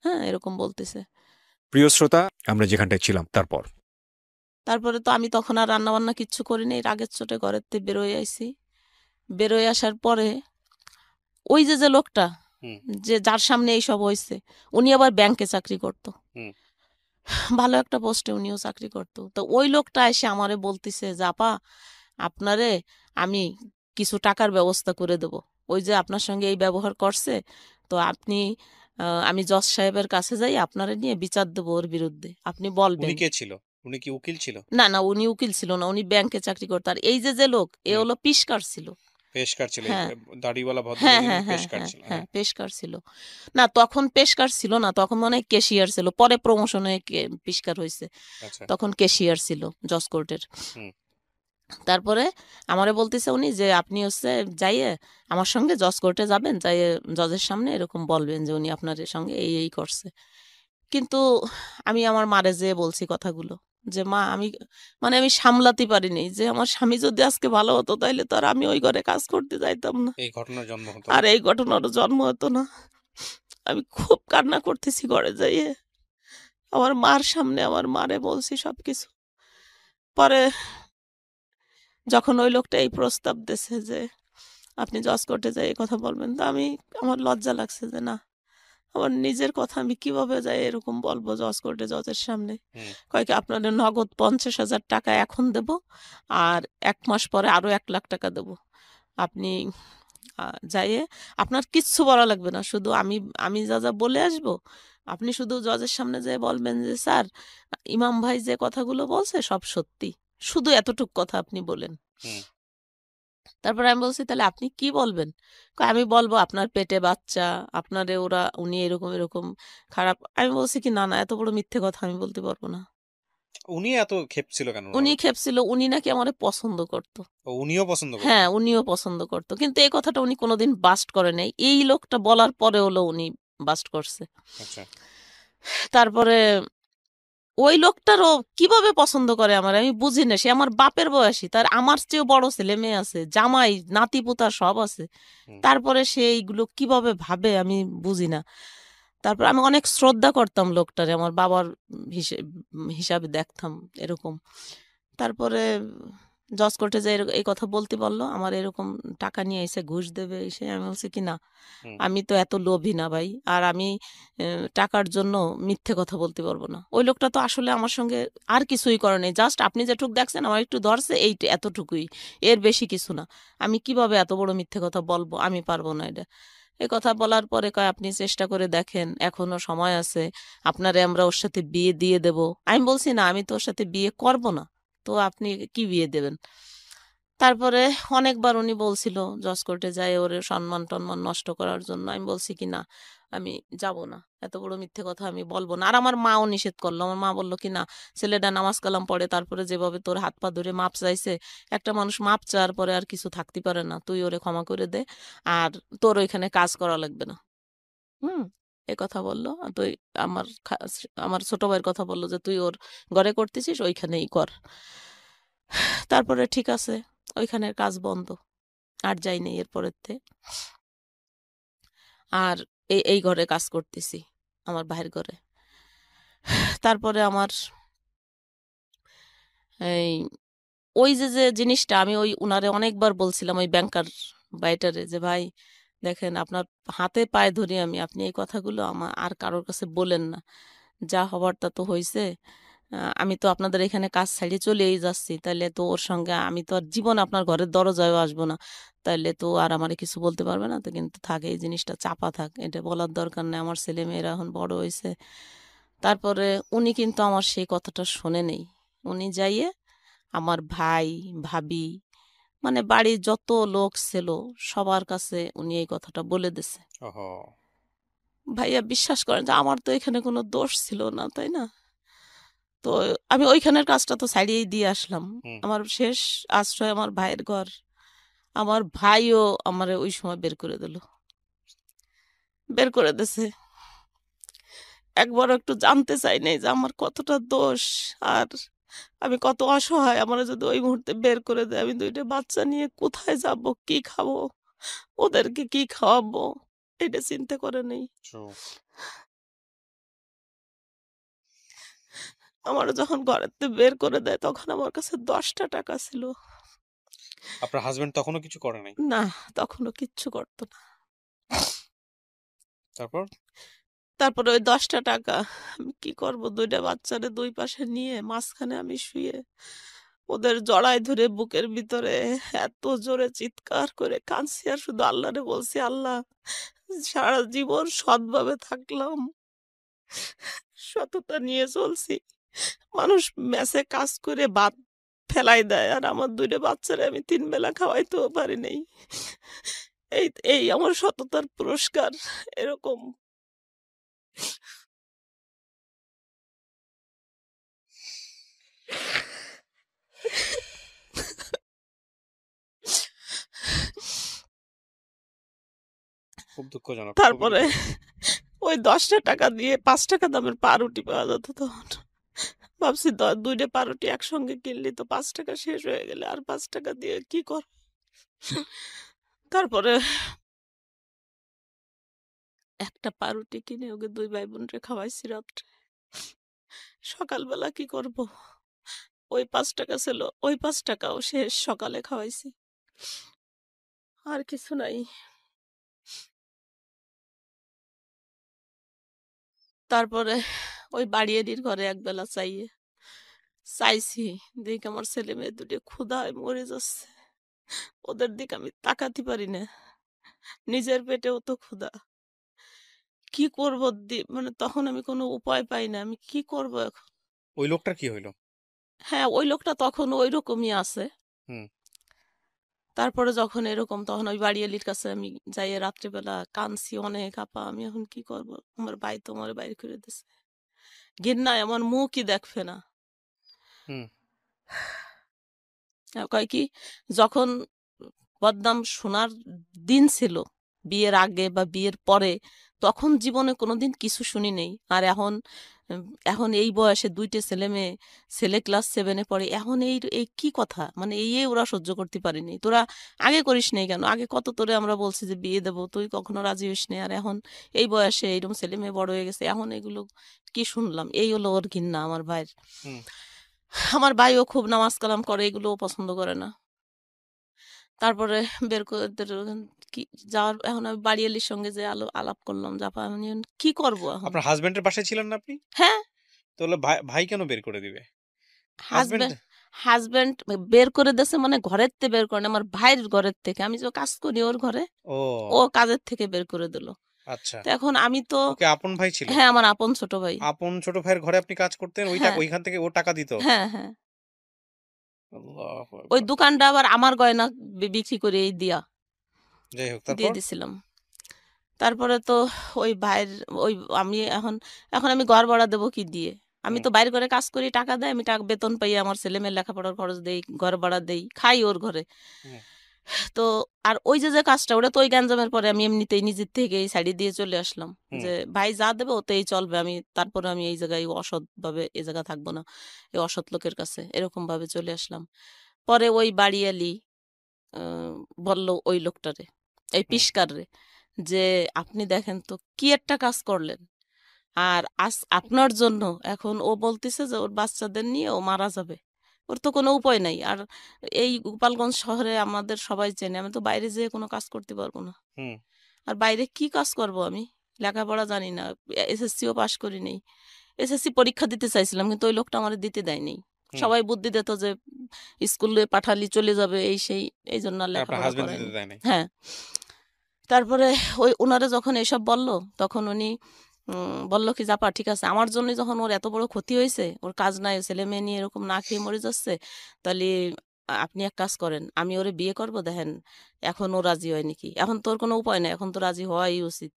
হ্যাঁ, এরকম বলতেছে। প্রিয় শ্রোতা, আমরা যেখানটায় ছিলাম তারপর? তারপরে তো আমি তখন আর রান্না বান্না কিচ্ছু করিনি, রাগের চোটে ঘরের থেকে বেরোয় আইছি। বেরোয় আসার পরে ওই যে যে লোকটা, হুম। যে যার সামনে এইসব হয়েছে, উনি আবার ব্যাংকে চাকরি করত। হুম। ভালো একটা পোস্টে উনিও চাকরি করত। তো ওই লোকটা এসে আমারে বলতেছে যে আপা, আপনারে আমি কিছু টাকার ব্যবস্থা করে দেব। ওই যে আপনার সঙ্গে এই ব্যবহার করছে, তো আপনি আমি জজ সাহেবের কাছে যাই, আপনারে নিয়ে বিচার দেবো ওর বিরুদ্ধে, আপনি উনি বলবেন। কে ছিল? উনি কি উকিল ছিল? না না, উনি উকিল ছিল না, উনি ব্যাংকে চাকরি করতো। আর এই যে যে লোক, এ হুম। হলো পিসকার ছিল। পেশকার ছিল? এই হ্যাঁ দাড়িওয়ালা হ্যাঁ ভদ্রলোক হ্যাঁ হ্যাঁ পেশকার হ্যাঁ ছিল? হ্যাঁ, হ্যাঁ। পেশকার ছিল। না, তখন পেশকার ছিল না, তখন মনে হয় ক্যাশিয়ার ছিল, পরে প্রমোশন হয়ে পেশকার হয়েছে। আচ্ছা। তখন ক্যাশিয়ার ছিল জজ কোর্টের। হুম। তারপরে আমারে বলতেছে উনি যে আপনি হচ্ছে যাইয়ে আমার সঙ্গে জজ কোর্টে যাবেন, যাইয়ে জজের সামনে এরকম বলবেন যে উনি আপনার সঙ্গে এই এই করছে। কিন্তু আমি আমার মারে যেয়ে বলছি কথাগুলো, যে মা আমি, মানে আমি সামলাতে পারিনি যে আমার স্বামী যদি আজকে ভালো হতো তাইলে তো আর আমি ওই ঘরে কাজ করতে যাইতাম না, এই ঘটনার জন্ম হতো আর না। এই ঘটনারও জন্ম হতো না। আমি খুব কান্না করতেছি ঘরে যাইয়ে, আমার মার সামনে আমার মারে বলছি সবকিছু। পরে যখন ওই লোকটা এই প্রস্তাব দিয়েছে যে আপনি জজ কোর্টে যাই এই কথা বলবেন, তো আমার লজ্জা লাগছে যে না, আমার নিজের কথা আমি কিভাবে যাই এরকম বলবো জজ কোর্টে, জজের সামনে। হুম। কয় কি আপনাদের নগদ 50,000 টাকা এখন দেব, আর 1 মাস পরে আরো 1 লাখ টাকা দেব। আপনি যাইয়ে আপনার কিচ্ছু বলা লাগবে না, শুধু আমি আমি যা যা বলে আসবো, আপনি শুধু জজের সামনে যেয়ে বলবেন যে স্যার, ইমাম ভাই যে কথাগুলো বলছে সব সত্যি, শুধু এতটুক কথা আপনি বলেন। হুম। তারপর আমি বলছি তাহলে আপনি কি বলবেন? কয় আমি বলবো আপনার পেটে বাচ্চা, আপনারে উনি এরকম এরকম খারাপ। আমি বলছি কি না না, এত বড় মিথ্যে কথা আমি বলতে পারবো না। উনি এত খেপছিল কেন ওনার উনি উপর? খেপছিল, উনি নাকি আমারে পছন্দ করত। ও, উনিও পছন্দ হ্যাঁ, করতেন? উনিও পছন্দ করত, কিন্তু এই কথাটা উনি কোনোদিন বাস্ট করে নাই, এই লোকটা বলার পরে হলো উনি বাস্ট করছে। আচ্ছা। তারপরে ওই লোকটারও কিভাবে পছন্দ করে আমার আমি বুঝি না। সে আমার বাপের বয়সী, তার আমার চেয়েও বড় ছেলে মেয়ে আছে, জামাই নাতি পোতা সব আছে। হুম। তারপরে সে এইগুলো কিভাবে ভাবে আমি বুঝি না। তারপর আমি অনেক শ্রদ্ধা করতাম লোকটারে, আমার বাবার হিসাবে দেখতাম এরকম। তারপরে জজ কোর্টে যে এই কথা বলতে বললো, আমার এরকম টাকা নিয়ে এসে ঘুষ দেবে এসে, আমি বলছি কি না, হুম। আমি তো এত লোভী না ভাই, আর আমি টাকার জন্য মিথ্যে কথা বলতে পারবো না। ওই লোকটা তো আসলে আমার সঙ্গে আর কিছুই করে নাই, জাস্ট আপনি যেটুকু দেখছেন আমার একটু ধরছে, এই এতটুকুই, এর বেশি কিছু না। আমি কিভাবে এত বড় মিথ্যে কথা বলবো, আমি পারবো না এটা। এই কথা বলার পরে কয় আপনি চেষ্টা করে দেখেন, এখনো সময় আছে, আপনারে আমরা ওর সাথে বিয়ে দিয়ে দেব। আমি বলছি না, আমি তো ওর সাথে বিয়ে করব না, তো আপনি কি বিয়ে দেবেন? তারপরে অনেকবার উনি বলছিল জজ কোর্টে যায় ওর সম্মান টম্মান নষ্ট করার জন্য। আমি বলছি কি না, আমি যাব না, এত বড় মিথ্যে কথা আমি বলবো না। আর আমার মাও নিষেধ করলো। আমার মা বললো কি না, ছেলেটা নামাজ কালাম পড়ে, তারপরে যেভাবে তোর হাত পা ধরে মাপ চাইছে, একটা মানুষ মাপ চাওয়ার পরে আর কিছু থাকতে পারে না, তুই ওরে ক্ষমা করে দে, আর তোর ওইখানে কাজ করা লাগবে না। হুম, এই কথা বললো। আর তুই আমার আমার ছোট ভাইয়ের কথা বললো যে তুই ওর ঘরে করতেছিস, ওইখানেই কর। তারপরে ঠিক আছে, ওইখানের কাজ বন্ধ, আর যাই নেই এরপরের থেকে। আর এই ঘরে কাজ করতেছি, আমার ভাইয়ের ঘরে। তারপরে আমার এই ওই যে জিনিসটা আমি ওই উনারে অনেকবার বলছিলাম, ওই ব্যাংকার বাইটারে, যে ভাই দেখেন, আপনার হাতে পায়ে ধরি আমি, আপনি এই কথাগুলো আমার আর কারোর কাছে বলেন না, যা হবার তা তো হয়েছে। আমি তো আপনাদের এখানে কাজ ছাড়িয়ে চলেই যাচ্ছি, তাইলে তো ওর সঙ্গে আমি তো আর জীবন আপনার ঘরের দরজায়ও আসবো না, তাইলে তো আর আমারে কিছু বলতে পারবে না। তো কিন্তু থাকে, এই জিনিসটা চাপা থাক, এটা বলার দরকার নেই, আমার ছেলে মেয়েরা এখন বড় হয়েছে। তারপরে উনি কিন্তু আমার সেই কথাটা শোনে নেই। উনি যাইয়ে আমার ভাই, ভাবি, মানে বাড়ির যত লোক ছিল সবার কাছে উনি এই কথাটা বলে দিছে। ওহো। ভাইয়া বিশ্বাস করেন যে আমার তো এখানে কোনো দোষ ছিল না, তাই না? তো আমি ওইখানের কাজটা তো ছাড়িয়েই দিয়ে আসলাম। হুম। আমার শেষ আশ্রয় আমার ভাইয়ের ঘর। আমার ভাইও আমারে ওই সময় বের করে দিল, বের করে দিছে। একবার একটু জানতে চাই নাই যে আমার কতটা দোষ, আর আমি কত অসহায়। আমার যদি ওই মুহূর্তে বের করে দেয়, আমি দুইটা বাচ্চা নিয়ে কোথায় যাব, কি খাবো, ওদেরকে কি খাওয়াবো, এটা চিন্তা করে নেই। ট্রু। আমার যখন ঘরেতে বের করে দেয়, তখন আমার কাছে 10টা টাকা ছিল। আপনার হাজবেন্ড তখনও কিছু করে নাই? না, তখনও কিচ্ছু করতো না। তারপর? তারপরে ওই 10টা টাকা আমি কি করব, দুইটা বাচ্চারে দুই পাশে নিয়ে মাঝখানে আমি শুয়ে ওদের জড়াই ধরে বুকের ভিতরে এত জোরে চিৎকার করে কাঁদছি, আর শুধু আল্লাহরে বলছি, আল্লাহ সারা জীবন সৎভাবে থাকলাম, সততা নিয়ে চলছি, মানুষ মেসে কাজ করে ভাত ফেলাই দেয়, আর আমার দুইটা বাচ্চারে আমি 3 বেলা খাওয়াইতেও পারি নাই। এই এই আমার সততার পুরস্কার, এরকম। খুব দুঃখজনক, খুবই তারপরে দুঃখজনক। ওই 10টা টাকা দিয়ে 5 টাকা দামের পাউরুটি পাওয়া যেত তখন। ভাবছি দুইটা পাউরুটি একসঙ্গে কিনলি তো 5 টাকা শেষ হয়ে গেলে আর 5 টাকা দিয়ে কি কর। তারপরে একটা পাউরুটি কিনে ওকে দুই ভাই বোনরে খাওয়াইছি রাত্রে। সকালবেলা কি করব, ওই 5 টাকা ছিল, ওই 5 টাকাও শেষ, সকালে খাওয়াইছি, আর কিছু নাই। তারপরে ওই বাড়িয়ারির ঘরে একবেলা চাইছি, দেখি আমার ছেলে মেয়ে দুটো ক্ষুধায় মরে যাচ্ছে, ওদের দিকে আমি তাকাতে পারি না, নিজের পেটেও তো ক্ষুধা, কি করব? মানে তখন আমি কোনো উপায় পাই না, আমি কি করব এখন? ওই লোকটার কি হইলো? হ্যাঁ, ওই লোকটা তখন ওই রকমই আছে। হুম। তারপরে যখন এরকম, তখন ওই বাড়িয়ালির কাছে আমি যাই, রাত্রিবেলা কাঁদছি অনেক, আপা আমি এখন কি করব, আমার ভাই তো আমার বাইর করে দিছে, ঘৃণায় আমার মুখই দেখবে না। হুম। কয় কি, যখন বদনাম শোনার দিন ছিল, বিয়ের আগে বা বিয়ের পরে, তখন জীবনে কোনোদিন কিছু শুনি নেই। আর এখন এই বয়সে ২ টে ছেলেমেয়ে, ছেলে ক্লাস 7 এ পড়ে। এখন এই কি কথা? মানে এই ওরা সহ্য করতে পারেনি। তোরা আগে করিস নাই কেন? আগে কত তোরে আমরা বলছি যে বিয়ে দেব, তুই কখনো রাজি হইস নাই। আর এখন এই বয়সে এইরকম ছেলেমেয়ে বড় হয়ে গেছে। এখন এগুলো কি শুনলাম? এই হলো ওর ঘিন্না আমার ভাইয়ের। হুম। আমার ভাইও খুব নামাজ কালাম করে, এগুলোও পছন্দ করে না। তারপরে বের করে কি যাওয়ার এখন আমি বাড়িয়ালির সঙ্গে যে আলাপ করলাম যে, "আপা আমি এখন কি করব এখন?" আপনার হাসব্যান্ডের বাসায় ছিলেন না আপনি? হ্যাঁ, তাহলে ভাই ভাই কেন বের করে দিবে? হাসব্যান্ড হাসব্যান্ড হাসব্যান্ড বের করে দিয়েছে মানে ঘরের থেকে বের করে না, আমার ভাইয়ের ঘরের থেকে। আমি যে কাজ করি ওর ঘরে, ও ও কাজের থেকে বের করে দিল। আচ্ছা। তো এখন আমি তো ওকে আপন ভাই ছিল? হ্যাঁ, আমার আপন ছোট ভাই। আপন ছোট ভাইয়ের ঘরে আপনি কাজ করতেন, ওই টাকা হ্যাঁ, ওইখান থেকে ও টাকা দিত? হ্যাঁ, হ্যাঁ। আল্লাহু ওই আকবার! দোকানটা আবার আমার গয়না বিক্রি করে যাই হোক দিয়ে তারপর? দিছিলাম। তারপরে তো ওই ভাইয়ের ওই আমি এখন এখন আমি ঘর ভাড়া দেবো কি দিয়ে? আমি হুম, তো বাইরে ঘরে কাজ করি, টাকা দেয়, আমি বেতন পাই, আমার ছেলেমেয়ের লেখাপড়ার খরচ দেই, ঘর ভাড়া দেই, খাই ওর ঘরে। হুম, তো আর ওই যে কাজটা, ওটা তো ওই গ্যাঞ্জামের পরে আমি এমনিতেই নিজের থেকেই ছাড়িয়ে দিয়ে চলে আসলাম। হুম, যে ভাই যা দেবে ওতেই চলবে। তারপরে আমি এই জায়গায় অসৎভাবে এই জায়গা থাকবো না। এই অসৎ লোকের কাছে এরকম ভাবে চলে আসলাম। পরে ওই বাড়িয়ালি আ বলল ওই লোকটারে, এই হুম, পিসকাররে যে, "আপনি দেখেন তো কি একটা কাজ করলেন। আর আপনার জন্য এখন ও বলতেছে যে ওর বাচ্চাদের নিয়ে ও মারা যাবে। ওর তো কোনো উপায় নাই। আর এই গোপালগঞ্জ শহরে আমাদের সবাই চেনে। আমি তো বাইরে যেয়ে কোনো কাজ করতে পারব না। হুম, আর বাইরে কি কাজ করব আমি? লেখাপড়া জানি না। এসএসসিও পাস করি নাই। এসএসসি পরীক্ষা দিতে চাইছিলাম কিন্তু ওই লোকটা আমারে দিতে দেয় নাই। হুম। সবাই বুদ্ধি দিত যে স্কুলে পাঠালি চলে যাবে এই সেই। এইজন্য আর আপনার লেখাপড়া হাসব্যান্ড দিতে করায়নি। দেয় নাই? হ্যাঁ। তারপরে উনারা যখন এসব বলল, তখন উনি বলল কি, "জাপা ঠিক আছে, আমার জন্যই যখন ওর এত বড় ক্ষতি হইছে, ওর কাজ নাই, ছেলে-মেয়ে নিয়ে এরকম না খেয়ে মরে যাচ্ছে, তাহলে আপনি এক কাজ করেন, আমি ওরে বিয়ে করব, দেখেন এখন ও রাজি হয় নাকি। এখন তো ওর কোনো উপায় নাই, এখন তো রাজি হওয়াই উচিত।"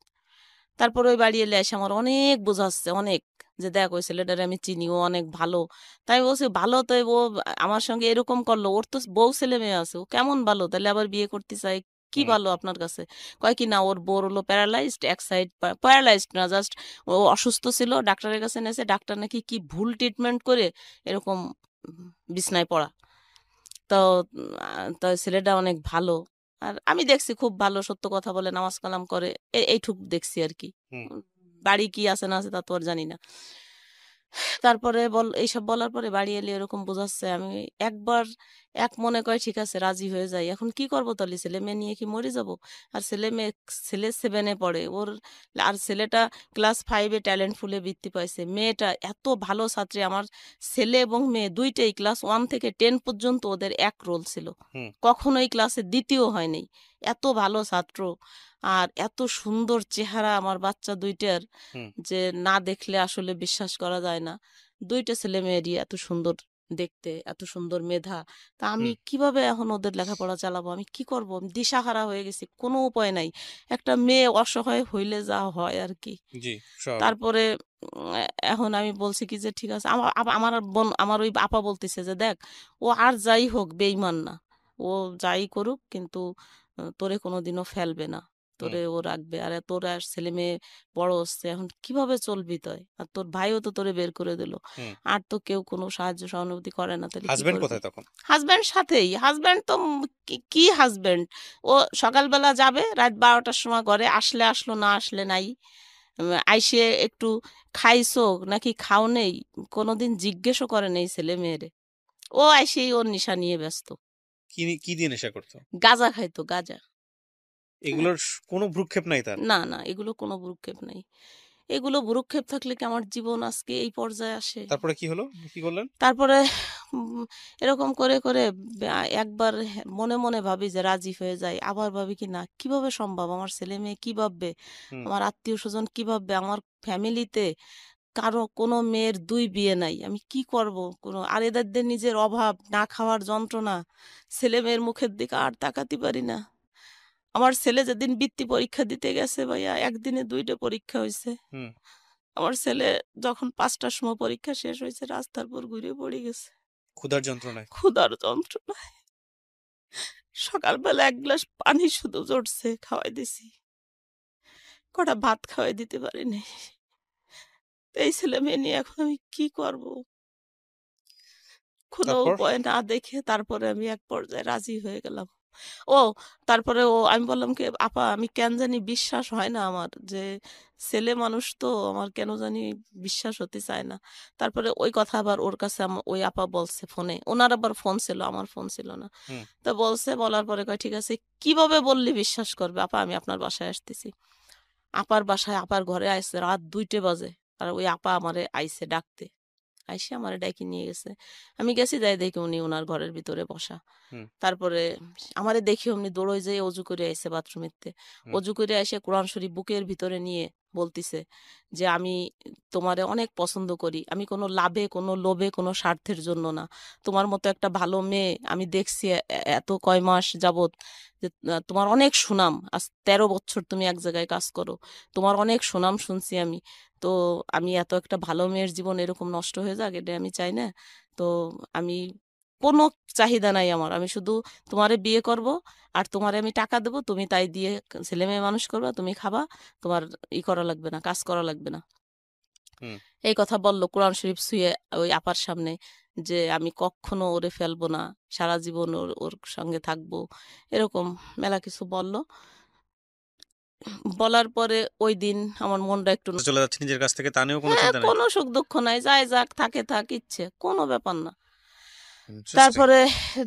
তারপরে ওই বাড়ি এলে এসে আমার অনেক বোঝাচ্ছে, অনেক। যে, "দেখ ওই ছেলেটারে আমি চিনি, ও অনেক ভালো।" তাই আমি বলছি, "ভালো তো ও আমার সঙ্গে এরকম করলো, ওর তো বউ ছেলে-মেয়ে আছে, ও কেমন ভালো? তাহলে আবার বিয়ে করতে চায়, কি হুম, ভালো আপনার কাছে?" কয় কি, "না, ওর বউর হলো প্যারালাইজড, এক সাইড প্যারালাইজড না, জাস্ট ও অসুস্থ ছিল, ডাক্তারের কাছে এনেছে, ডাক্তার নাকি কি ভুল ট্রিটমেন্ট করে এরকম বিছনায় পড়া। তো তো ছেলেটা অনেক ভালো।" আর আমি দেখছি খুব ভালো, সত্য কথা বলে, নামাজ কালাম করে। এইটুক দেখছি আরকি। হুম। উম বাড়ি কি আছে না আছে তা তো আর জানি না। তারপরে এইসব বলার পরে বাড়ি এলে এরকম বোঝাচ্ছে। আমি একবার এক মনে কয় ঠিক আছে রাজি হয়ে যাই। এখন কি করব তাহলে? ছেলে-মেয়ে নিয়ে কি মরে যাব? আর ছেলে 7 এ পড়ে। আর ছেলেটা ক্লাস 5 এ ট্যালেন্ট ফুলে বৃত্তি পাইছে। মেয়েটা এত ভালো ছাত্রী। আমার ছেলে এবং মেয়ে ২ টাই ক্লাস 1 থেকে 10 পর্যন্ত ওদের এক রোল ছিল। হুম, কখনোই ক্লাসে ২য় হয় নাই। এত ভালো ছাত্র আর এত সুন্দর চেহারা আমার বাচ্চা ২ টার, হুম, যে না দেখলে আসলে বিশ্বাস করা যায় না। ২ টা ছেলেমেয়েরই এত সুন্দর দেখতে, এত সুন্দর মেধা। তা আমি হুম। কিভাবে এখন ওদের লেখাপড়া চালাবো? আমি কি করব? আমি দিশাহারা হয়ে গেছি। কোনো উপায় নাই। একটা মেয়ে অসহায় হইলে যা হয় আরকি। জি, স্বাভাবিক। তারপরে এখন আমি বলছি কি যে, ঠিক আছে। আমার বোন, আমার ওই আপা বলতেছে যে, "দেখ, ও আর যাই হোক বেইমান না। ও যাই করুক কিন্তু তোরে কোনোদিনও ফেলবে না। হুম, তোরে ও রাখবে। আর তোর আর ছেলে-মেয়ে বড় হচ্ছে। এখন কিভাবে চলবি তুই? আর তোর ভাইও তো তোরে বের করে দিল। হুম। আর তো কেউ কোনো সাহায্য সহানুভূতি করে না। তাহলে কি হাসব্যান্ড করবি?" কোথায় তখন? হাসব্যান্ড সাথেই। হাসব্যান্ড তো কি হাসব্যান্ড? ও সকালবেলা যাবে, রাত ১২ টার সময় ঘরে আসলে আসলো, না আসলে নাই। আইসে একটু খাইছো নাকি খাও নেই কোনোদিন জিজ্ঞেসও করে নাই ছেলে-মেয়েরে। ও আইসেই ওর নিশা নিয়ে ব্যস্ত। কি দিয়ে নেশা করত? গাঁজা খাইতো, গাঁজা। হ্যাঁ? এগুলোর কোনো ভ্রূক্ষেপ নাই তার? না, না, এগুলো কোনো ভ্রূক্ষেপ নাই। এগুলো ভ্রূক্ষেপ থাকলে কি আমার জীবন আজকে এই পর্যায়ে আসে? তারপরে কি হলো? কি করলেন? তারপরে এরকম করে একবার মনে, মনে ভাবি যে রাজি হয়ে যাই। আবার ভাবি কি না, কিভাবে সম্ভব? আমার ছেলে-মেয়ে কি ভাববে? হুম, আমার আত্মীয়স্বজন কি ভাববে? আমার ফ্যামিলিতে কারো কোনো মেয়ের ২ বিয়ে নাই। আমি কি করব? আর এদের নিজের অভাব, না খাওয়ার যন্ত্রণা, ছেলে-মেয়ের মুখের দিকে আর তাকাতে পারি না। আমার ছেলে যেদিন বৃত্তি পরীক্ষা দিতে গেছে ভাইয়া, একদিনে ২ টা পরীক্ষা হইছে। হুম। আমার ছেলে যখন ৫ টার সময় পরীক্ষা শেষ হইছে, রাস্তার উপর ঘুরে পড়ে গেছে। ক্ষুধার যন্ত্রণায়। ক্ষুধার যন্ত্রণায়। সকালবেলা ১ গ্লাস পানি শুধু জুটছে, খাওয়াই দিছি। কটা ভাত খাওয়াই দিতে পারিনি। তো এই ছেলে মেয়ে নিয়ে এখন আমি কি করব? কোনো তারপর? উপায় না দেখে তারপরে আমি এক পর্যায়ে রাজি হয়ে গেলাম। ও তারপরে আমি বললাম কি, "আপা আমি কেন জানি বিশ্বাস হয় না আমার যে ছেলে মানুষ তো আমার কেন জানি বিশ্বাস হতে চায় না।" তারপরে ওই কথা আবার ওর কাছে ওই আপা বলছে ফোনে। উনার আবার ফোন ছিল, আমার ফোন ছিল না। হুম। তো বলছে, বলার পরে কয়, "ঠিক আছে কিভাবে বললে বিশ্বাস করবে? আপা আমি আপনার বাসায় আসতেছি।" আপার বাসায় আপার ঘরে আইছে রাত ২টা বাজে। আর ওই আপা আমারে আইছে ডাকতে। আইসা আমারে ডাইকে নিয়ে গেছে। আমি গেছি, যাই দেখি উনি উনার ঘরের ভিতরে বসা। হুম। তারপরে আমারে দেখে অমনি দৌড়ই যেয়ে অজু করে আইছে বাথরুমেতে। হুম। অজু করে এসে কোরআন শরীফ বুকের ভিতরে নিয়ে বলতিছে যে, "আমি তোমারে অনেক পছন্দ করি। আমি কোনো লাভে, কোনো লোভে, কোনো স্বার্থের জন্য না। তোমার মতো একটা ভালো মেয়ে আমি দেখছি এত কয় মাস যাবৎ যে তোমার অনেক সুনাম। আজ ১৩ বছর তুমি এক জায়গায় কাজ করো। তোমার অনেক সুনাম শুনছি আমি। তো আমি এত একটা ভালো মেয়ের জীবন এরকম নষ্ট হয়ে যাক এটা আমি চাই না। তো আমি কোনো চাহিদা নাই আমার। আমি শুধু তোমারে বিয়ে করব আর তোমারে আমি টাকা দেব। তুমি তাই দিয়ে ছেলেমেয়ে মানুষ করবা, তুমি খাবা। তোমার করা লাগবে না, কাজ করা লাগবে না।" হুম। এই কথা বলল কোরআন শরীফ ছুঁয়ে ওই আপার সামনে, যে আমি কখনো ওরে ফেলবো না। সারা জীবন ওর ওর সঙ্গে থাকবো। এরকম মেলা কিছু বলল। বলার পরে ঐদিন আমার মনটা একটু চলে যাচ্ছে নিজের কাছ থেকে তা নিয়েও কোনো হ্যাঁ, চিন্তা নাই? কোনো সুখ দুঃখ নাই। যায় যাক, থাকে থাক, ইচ্ছে। কোনো ব্যাপার না। ইন্টারেস্টিং। তারপরে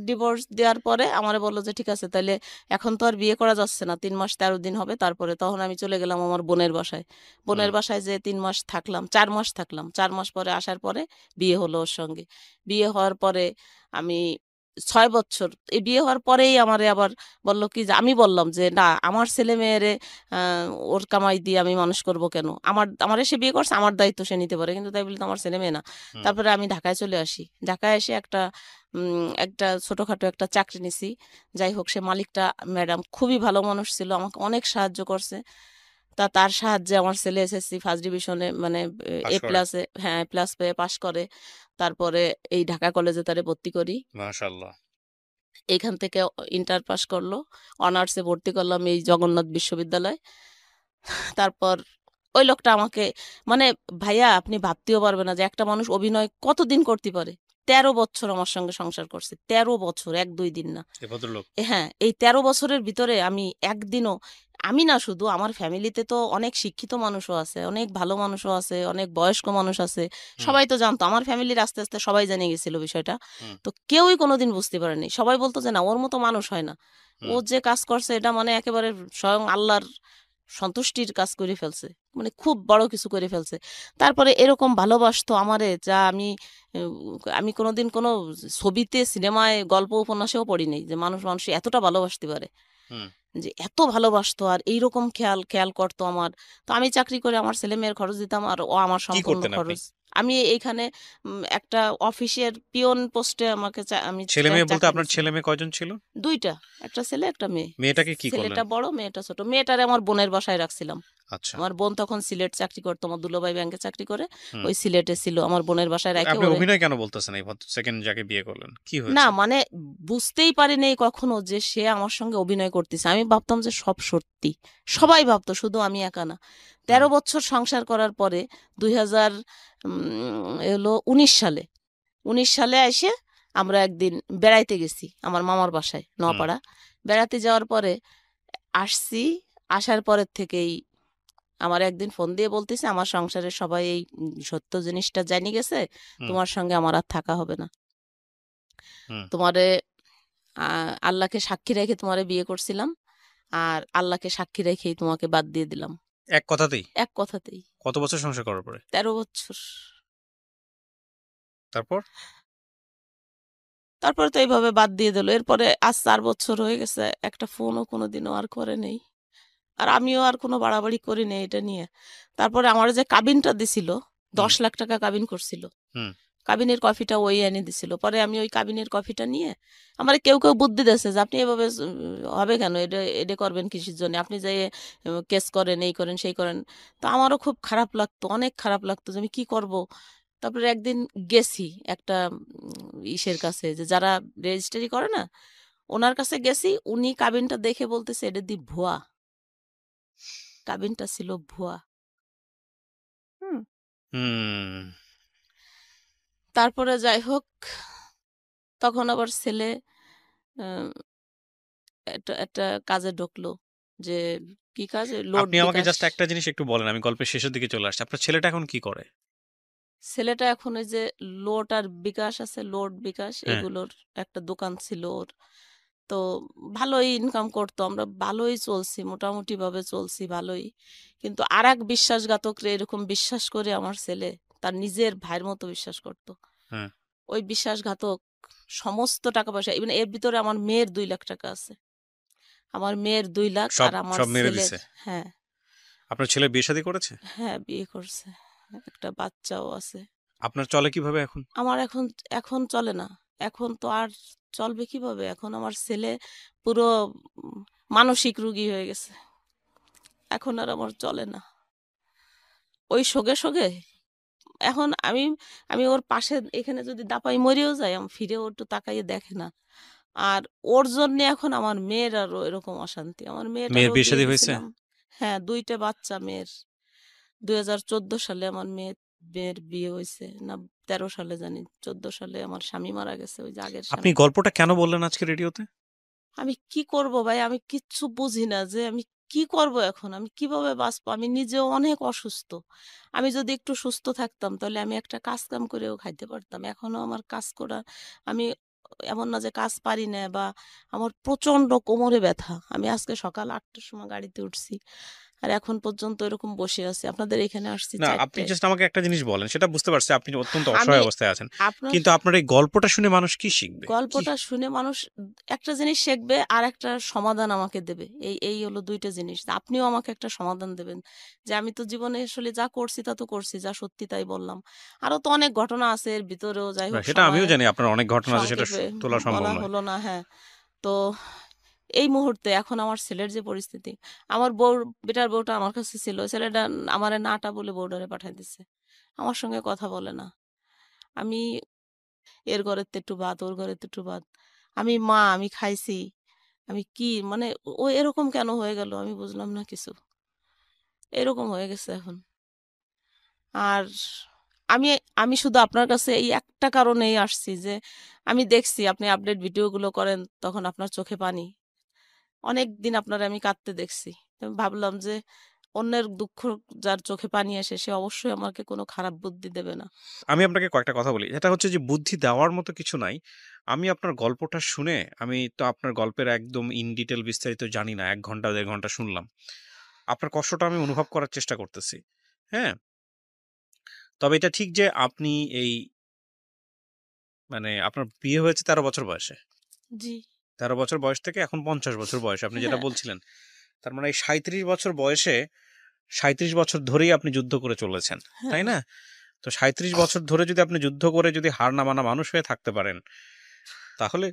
ডিভোর্স দেওয়ার পরে আমারে বলল যে, "ঠিক আছে তাইলে এখন তো আর বিয়ে করা যাচ্ছে না। ৩ মাস ১৩ দিন হবে।" তারপরে তখন আমি চলে গেলাম আমার বোনের বাসায়। হুম। বোনের বাসায় যেয়ে ৩ মাস থাকলাম। ৪ মাস থাকলাম। ৪ মাস পরে আসার পরে বিয়ে হলো ওর সঙ্গে। বিয়ে হওয়ার পরে আমি ৬ বছর এই বিয়ে হওয়ার পরেই আমারে আবার বলল কি যে, আমি বললাম যে, "না আমার ছেলে-মেয়েরে আ ওর কামাই দিয়ে আমি মানুষ করব কেন? আমারে সে বিয়ে করছে, আমার দায়িত্ব সে নিতে পারে। কিন্তু তাই বলে তো আমার ছেলে-মেয়ে না।" হুম। তারপরে আমি ঢাকায় চলে আসি। ঢাকায় এসে একটা ছোটখাটো একটা চাকরি নিছি। যাই হোক সে মালিকটা ম্যাডাম খুবই ভালো মানুষ ছিল। আমাকে অনেক সাহায্য করছে। তার সাহায্যে আমার ছেলে এসএসসি ফার্স্ট ডিভিশনে মানে পাস এ করে। প্লাসে, হ্যাঁ, এ প্লাস পেয়ে পাস করে। তারপরে এই ঢাকা কলেজে তারে ভর্তি করি। মাশাআল্লাহ। এখান থেকে ইন্টার পাস করলো। অনার্সে ভর্তি করলাম এই জগন্নাথ বিশ্ববিদ্যালয়। তারপর ওই লোকটা আমাকে মানে ভাইয়া আপনি ভাবতেও পারবেন না যে একটা মানুষ অভিনয় কতদিন করতে পারে। ১৩ বছর আমার সঙ্গে সংসার করছে। ১৩ বছর ১-২ দিন না। এ ভদ্রলোক। হ্যাঁ, এই ১৩ বছরের ভিতরে আমি একদিনও আমি না শুধু আমার ফ্যামিলিতে তো অনেক শিক্ষিত মানুষও আছে, অনেক ভালো মানুষও আছে, অনেক বয়স্ক মানুষ আছে। হুম। সবাই তো জানতো। আমার ফ্যামিলির আস্তে, আস্তে সবাই জেনে গেছিল বিষয়টা। হুম। তো কেউই কোনোদিন বুঝতে পারেনি। সবাই বলত যে, "না, ওর মতো মানুষ হয় না। ও হুম। যে কাজ করছে এটা মানে একেবারে স্বয়ং আল্লাহর সন্তুষ্টির কাজ করে ফেলছে। মানে খুব বড় কিছু করে ফেলছে।" তারপরে এরকম ভালোবাসতো আমারে যা আমি কোনোদিন কোনো ছবিতে, সিনেমায়, গল্প উপন্যাসেও পড়ি নাই যে মানুষ এতটা ভালোবাসতে পারে। হুম। যে এত ভালোবাসতো আর এইরকম খেয়াল করতো আমার। তো আমি চাকরি করে আমার ছেলেমেয়ের খরচ দিতাম আর ও আমার কি সম্পূর্ণ করতেন আপনি? খরচ। আমি এইখানে একটা অফিসের পিয়ন পোস্টে আমাকে আমি ছেলে-মেয়ে বলতে চাকরি আপনার নিছি। ছেলে-মেয়ে কয়জন ছিল? ২ টা। একটা ছেলে, একটা মেয়ে। মেয়েটাকে কি করলেন? ছেলেটা বড়, মেয়েটা ছোট। মেয়েটারে আমার বোনের বাসায় রাখছিলাম। আচ্ছা। আমার বোন তখন সিলেট চাকরি করতো। আমার দুলাভাই ব্যাংকে চাকরি করে। হুম। ওই সিলেটে ছিল। আমার বোনের বাসায় রাইখে আপনি ওরে অভিনয় কেন বলতেছেন এই সেকেন্ড যাকে বিয়ে করলেন? কি না হয়েছে? মানে বুঝতেই পারিনি কখনো যে সে আমার সঙ্গে অভিনয় করতেছে। আমি ভাবতাম যে সব সত্যি। হুম। সবাই ভাবতো, শুধু আমি একা না। হুম। ১৩ বছর সংসার করার পরে ২০০০ এলো ১৯ সালে। ১৯ সালে আইসে আমরা একদিন বেড়াইতে গেছি আমার মামার বাসায় হুম। নোয়াপাড়া। বেড়াতে যাওয়ার পরে আসছি। আসার পরের থেকেই আমার একদিন ফোন দিয়ে বলতেছে, "আমার সংসারের সবাই এই সত্য জিনিসটা জানি গেছে। হুম। তোমার সঙ্গে আমার আর থাকা হবে না। হুম। তোমারে আ আল্লাহকে সাক্ষী রেখে তোমারে বিয়ে করছিলাম। আর আল্লাহকে সাক্ষী রেখেই তোমাকে বাদ দিয়ে দিলাম।" এক কথাতেই? এক কথাতেই। কত বছর সংসার করার পরে? ১৩ বছর। তারপর? তারপরে তো এইভাবে বাদ দিয়ে দিল। এরপরে আজ ৪ বছর হয়ে গেছে। একটা ফোনও কোনোদিনও আর করে নেই। আর আমিও আর কোনো বাড়াবাড়ি করি নাই এটা নিয়ে। তারপরে আমার যে কাবিনটা দিছিল, হুম। ১০ লাখ টাকা কাবিন করছিল। হুম। কাবিনের কফিটা ওই এনে দিছিল। পরে আমি ওই কাবিনের কফিটা নিয়ে আমারে কেউ বুদ্ধি দিয়েছে যে, "আপনি এভাবে হবে কেন? এটা করবেন কিসের জন্য? আপনি যেয়ে কেস করেন, এই করেন, সেই করেন।" তো আমারও খুব খারাপ লাগতো, অনেক খারাপ লাগতো যে আমি কি করব? তারপরে একদিন গেছি একটা ইসের কাছে যে যারা রেজিস্ট্রি করে না? উনার কাছে গেছি। উনি কাবিনটা দেখে বলতেছে, "এটা দি ভুয়া। কাবিনটা ছিল ভুয়া। হুম। হুম। তারপরে যাই হোক, তখন আবার ছেলে আহ, একটা কাজে ঢুকলো, যে কি কাজে, লোড আপনি আমাকে বিকাশ। জাস্ট একটা জিনিস একটু বলেন, আমি গল্পের শেষের দিকে চলে আসছি। আপনার ছেলেটা এখন কি করে? ছেলেটা এখন ওই যে লোড আর বিকাশ আছে, লোড বিকাশ হ্যাঁ। এগুলোর একটা দোকান ছিল ওর। তো ভালোই ইনকাম করতো, আমরা ভালোই চলছি, মোটামুটি ভাবে চলছি ভালোই। কিন্তু আর এক বিশ্বাসঘাতকরে এরকম বিশ্বাস করে আমার ছেলে তার নিজের ভাইয়ের মতো বিশ্বাস করতো। হ্যাঁ। ওই বিশ্বাসঘাতক সমস্ত টাকা পয়সা, ইভেন এর ভিতরে আমার মেয়ের 2 লাখ টাকা আছে। আমার মেয়ের 2 লাখ সব আর আমার সব মেরে ছেলের। দিছে? হ্যাঁ। আপনার ছেলে বিয়ে শাদী করেছে? হ্যাঁ, বিয়ে করছে, একটা বাচ্চাও আছে। আপনার চলে কিভাবে এখন? আমার এখন এখন চলে না। এখন তো আর চলবে কিভাবে, এখন আমার ছেলে পুরো উম, মানসিক রোগী হয়ে গেছে, এখন আর আমার চলে না। ওই শোকে শোকে এখন আমি আমি ওর পাশে এখানে যদি দাপাই মরেও যাই, আমি ফিরে ও একটু তাকাইয়ে দেখে না। আর ওর জন্য এখন আমার মেয়ের আরো এরকম অশান্তি, আমার মেয়ের মেয়েটারও বিয়ে দিয়ে শাদী হয়েছে? দিছিলাম। হ্যাঁ, 2টা বাচ্চা মেয়ের। 2014 সালে আমার মেয়ের বিয়ে হয়েছে, না 13 সালে জানি, 14 সালে আমার স্বামী মারা গেছে, ওই যে আগের আপনি স্বামী। গল্পটা কেন বললেন আজকে রেডিওতে? আমি কি করব ভাই, আমি কিচ্ছু বুঝি না যে আমি কি করব এখন, আমি কিভাবে বাঁচবো, আমি নিজেও অনেক অসুস্থ। আমি যদি একটু সুস্থ থাকতাম তাহলে আমি একটা কাজ কাম করেও খাইতে পারতাম, এখনো আমার কাজ করা, আমি এমন না যে কাজ পারি না, বা আমার প্রচন্ড কোমরে ব্যথা। আমি আজকে সকাল 8টার সময় গাড়িতে উঠছি, আর এখন পর্যন্ত এরকম বসে আছি, আপনাদের এখানে আসছি না, আপনি 4টায়। জাস্ট আমাকে একটা জিনিস বলেন, সেটা বুঝতে পারছি আপনি অত্যন্ত আমি অসহায় অবস্থায় আছেন। আপনার কিন্তু আপনার এই গল্পটা শুনে মানুষ কি শিখবে? কি? গল্পটা শুনে মানুষ একটা জিনিস শিখবে, আর একটা সমাধান আমাকে দেবে, এই এই হলো 2টা জিনিস। আপনিও আমাকে একটা সমাধান দেবেন, যে আমি তো জীবনে আসলে যা করছি তা তো করছি, যা সত্যি তাই বললাম। আরো তো অনেক ঘটনা আছে এর ভিতরেও, যাই না, হোক সেটা সময় আমিও জানি আপনার অনেক ঘটনা আছে, সেটা সংক্ষেপে তোলা সম্ভব বলা নয়। হলো না। হ্যাঁ। তো এই মুহূর্তে এখন আমার ছেলের যে পরিস্থিতি, আমার বউ, বেটার বউটা আমার কাছে ছিল, ছেলেটা আমারে নাটা বলে বউডারে পাঠাই দিচ্ছে, আমার সঙ্গে কথা বলে না। আমি এর ঘরের তো একটু ভাত, ওর ঘরের তো একটু ভাত, আমি মা, আমি খাইছি, আমি কি মানে, ও এরকম কেন হয়ে গেল আমি বুঝলাম না কিছু, এরকম হয়ে গেছে এখন। আর আমি আমি শুধু আপনার কাছে এই একটা কারণেই আসছি, যে আমি দেখছি আপনি আপডেট ভিডিওগুলো করেন, তখন আপনার চোখে পানি, অনেক দিন আপনার আমি কাঁদতে দেখছি। তো আমি ভাবলাম যে অন্যের দুঃখ, যার চোখে পানি আসে সে অবশ্যই আমাকে কোনো খারাপ বুদ্ধি দেবে না। আমি আপনাকে কয়েকটা কথা বলি, এটা হচ্ছে যে বুদ্ধি দেওয়ার মতো কিছু নাই। আমি আপনার গল্পটা শুনে, আমি তো আপনার গল্পের একদম ইন ডিটেল বিস্তারিত জানি না, 1 ঘন্টা 1.5 ঘন্টা শুনলাম। আপনার কষ্টটা আমি অনুভব করার চেষ্টা করতেছি। হ্যাঁ। তবে এটা ঠিক যে আপনি এই, মানে আপনার বিয়ে হয়েছে 13 বছর বয়সে। জি। 13 বছর বয়স থেকে এখন 50 বছর বয়স, আপনি যেটা হ্যাঁ। বলছিলেন। তার মানে এই 37 বছর বয়সে, 37 বছর ধরেই আপনি যুদ্ধ করে চলেছেন, তাই হ্যাঁ। না? তো 37 বছর ধরে যদি আপনি যুদ্ধ করে যদি হার না মানা মানুষ হয়ে থাকতে পারেন, তাহলে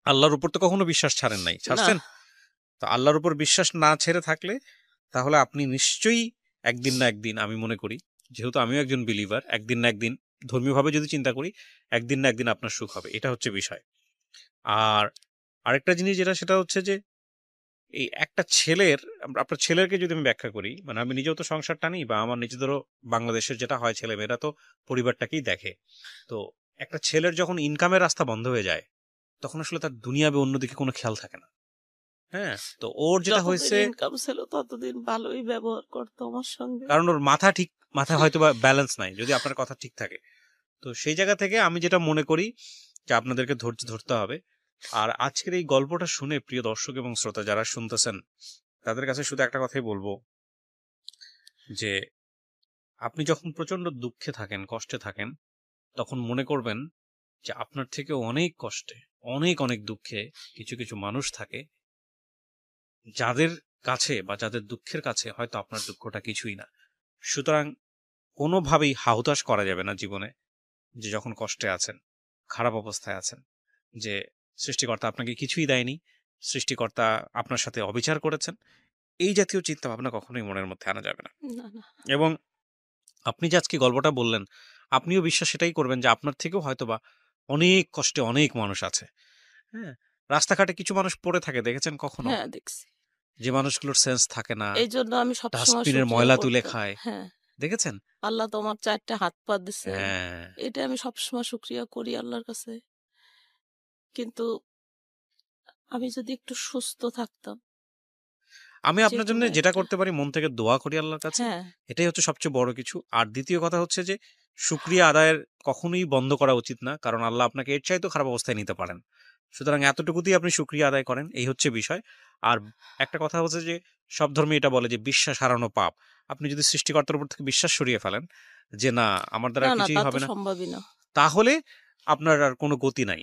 আল্লাহর উপর তো কখনো বিশ্বাস ছাড়েন নাই, না। ছাড়ছেন? তো আল্লাহর উপর বিশ্বাস না ছেড়ে থাকলে, তাহলে আপনি নিশ্চয়ই একদিন না একদিন, আমি মনে করি, যেহেতু আমিও একজন বিলিভার, একদিন না একদিন, ধর্মীয়ভাবে যদি চিন্তা করি, একদিন না একদিন আপনার সুখ হবে, এটা হচ্ছে বিষয়। আর আরেকটা জিনিস যেটা, সেটা হচ্ছে যে এই একটা ছেলের, আপনার ছেলেকে যদি আমি ব্যাখ্যা করি, মানে আমি নিজেও তো সংসার টানি, বা আমার নিজেদেরও বাংলাদেশের যেটা হয়, ছেলে মেয়েরা তো পরিবারটাকেই দেখে। তো একটা ছেলের যখন ইনকামের রাস্তা বন্ধ হয়ে যায়, তখন আসলে তার দুনিয়াবে অন্যদিকে কোনো খেয়াল থাকে না। হ্যাঁ। তো ওর যেটা যতদিন হয়েছে, ইনকাম ছিল ততদিন ভালোই ব্যবহার করতো আমার সঙ্গে। কারণ ওর মাথা ঠিক, মাথায় হয়তো বা ব্যালেন্স নাই, যদি আপনার কথা ঠিক থাকে। তো সেই জায়গা থেকে আমি যেটা মনে করি যে আপনাদেরকে ধৈর্য ধরতে হবে। আর আজকের এই গল্পটা শুনে প্রিয় দর্শক এবং শ্রোতা যারা শুনতেছেন, তাদের কাছে শুধু একটা কথাই বলবো, যে আপনি যখন প্রচন্ড দুঃখে থাকেন, কষ্টে থাকেন, তখন মনে করবেন যে আপনার থেকে অনেক কষ্টে, অনেক অনেক দুঃখে কিছু কিছু মানুষ থাকে, যাদের কাছে বা যাদের দুঃখের কাছে হয়তো আপনার দুঃখটা কিছুই না। সুতরাং কোনোভাবেই হাহুতাশ করা যাবে না জীবনে, যে যখন কষ্টে আছেন, খারাপ অবস্থায় আছেন, যে সৃষ্টিকর্তা আপনাকে কিছুই দেয়নি, সৃষ্টিকর্তা আপনার সাথে অবিচার করেছেন, এই জাতীয় চিন্তা ভাবনা কখনোই মনের মধ্যে আনা যাবে না। না, না। এবং আপনি যে আজকে গল্পটা বললেন, আপনিও বিশ্বাস সেটাই করবেন যে আপনার থেকেও হয়তোবা অনেক কষ্টে অনেক মানুষ আছে। হ্যাঁ। রাস্তাঘাটে কিছু মানুষ পড়ে থাকে, দেখেছেন কখনো? হ্যাঁ, দেখছি। যে মানুষগুলোর সেন্স থাকে না, এই জন্য আমি সবসময় ডাস্টবিনের শুকরিয়া ময়লা তুলে করতাম। খায়, হ্যাঁ, দেখেছেন? আল্লাহ তো আমার 4 টা হাত পা দিছে। হ্যাঁ, এটা আমি সবসময় শুকরিয়া করি আল্লাহর কাছে। কিন্তু আমি যদি একটু সুস্থ থাকতাম, আমি আপনার জন্য যেকোনো যেটা একটা। করতে পারি মন থেকে দোয়া করি আল্লাহর কাছে। হ্যাঁ, এটাই হচ্ছে সবচেয়ে বড় কিছু। আর দ্বিতীয় কথা হচ্ছে যে শুকরিয়া আদায়ের কখনোই বন্ধ করা উচিত না। কারণ আল্লাহ আপনাকে এর চাইতেও খারাপ অবস্থায় নিতে পারেন। সুতরাং এতটুকুতেই আপনি শুকরিয়া আদায় করেন। এই হচ্ছে বিষয়। আর একটা কথা হচ্ছে যে সব ধর্মে এটা বলে যে বিশ্বাস হারানো পাপ। আপনি যদি সৃষ্টিকর্তার উপর থেকে বিশ্বাস সরিয়ে ফেলেন যে না আমার দ্বারা না, আর না কিছুই তা তো হবে না, সম্ভবই না। তাহলে আপনার আর কোনো গতি নাই।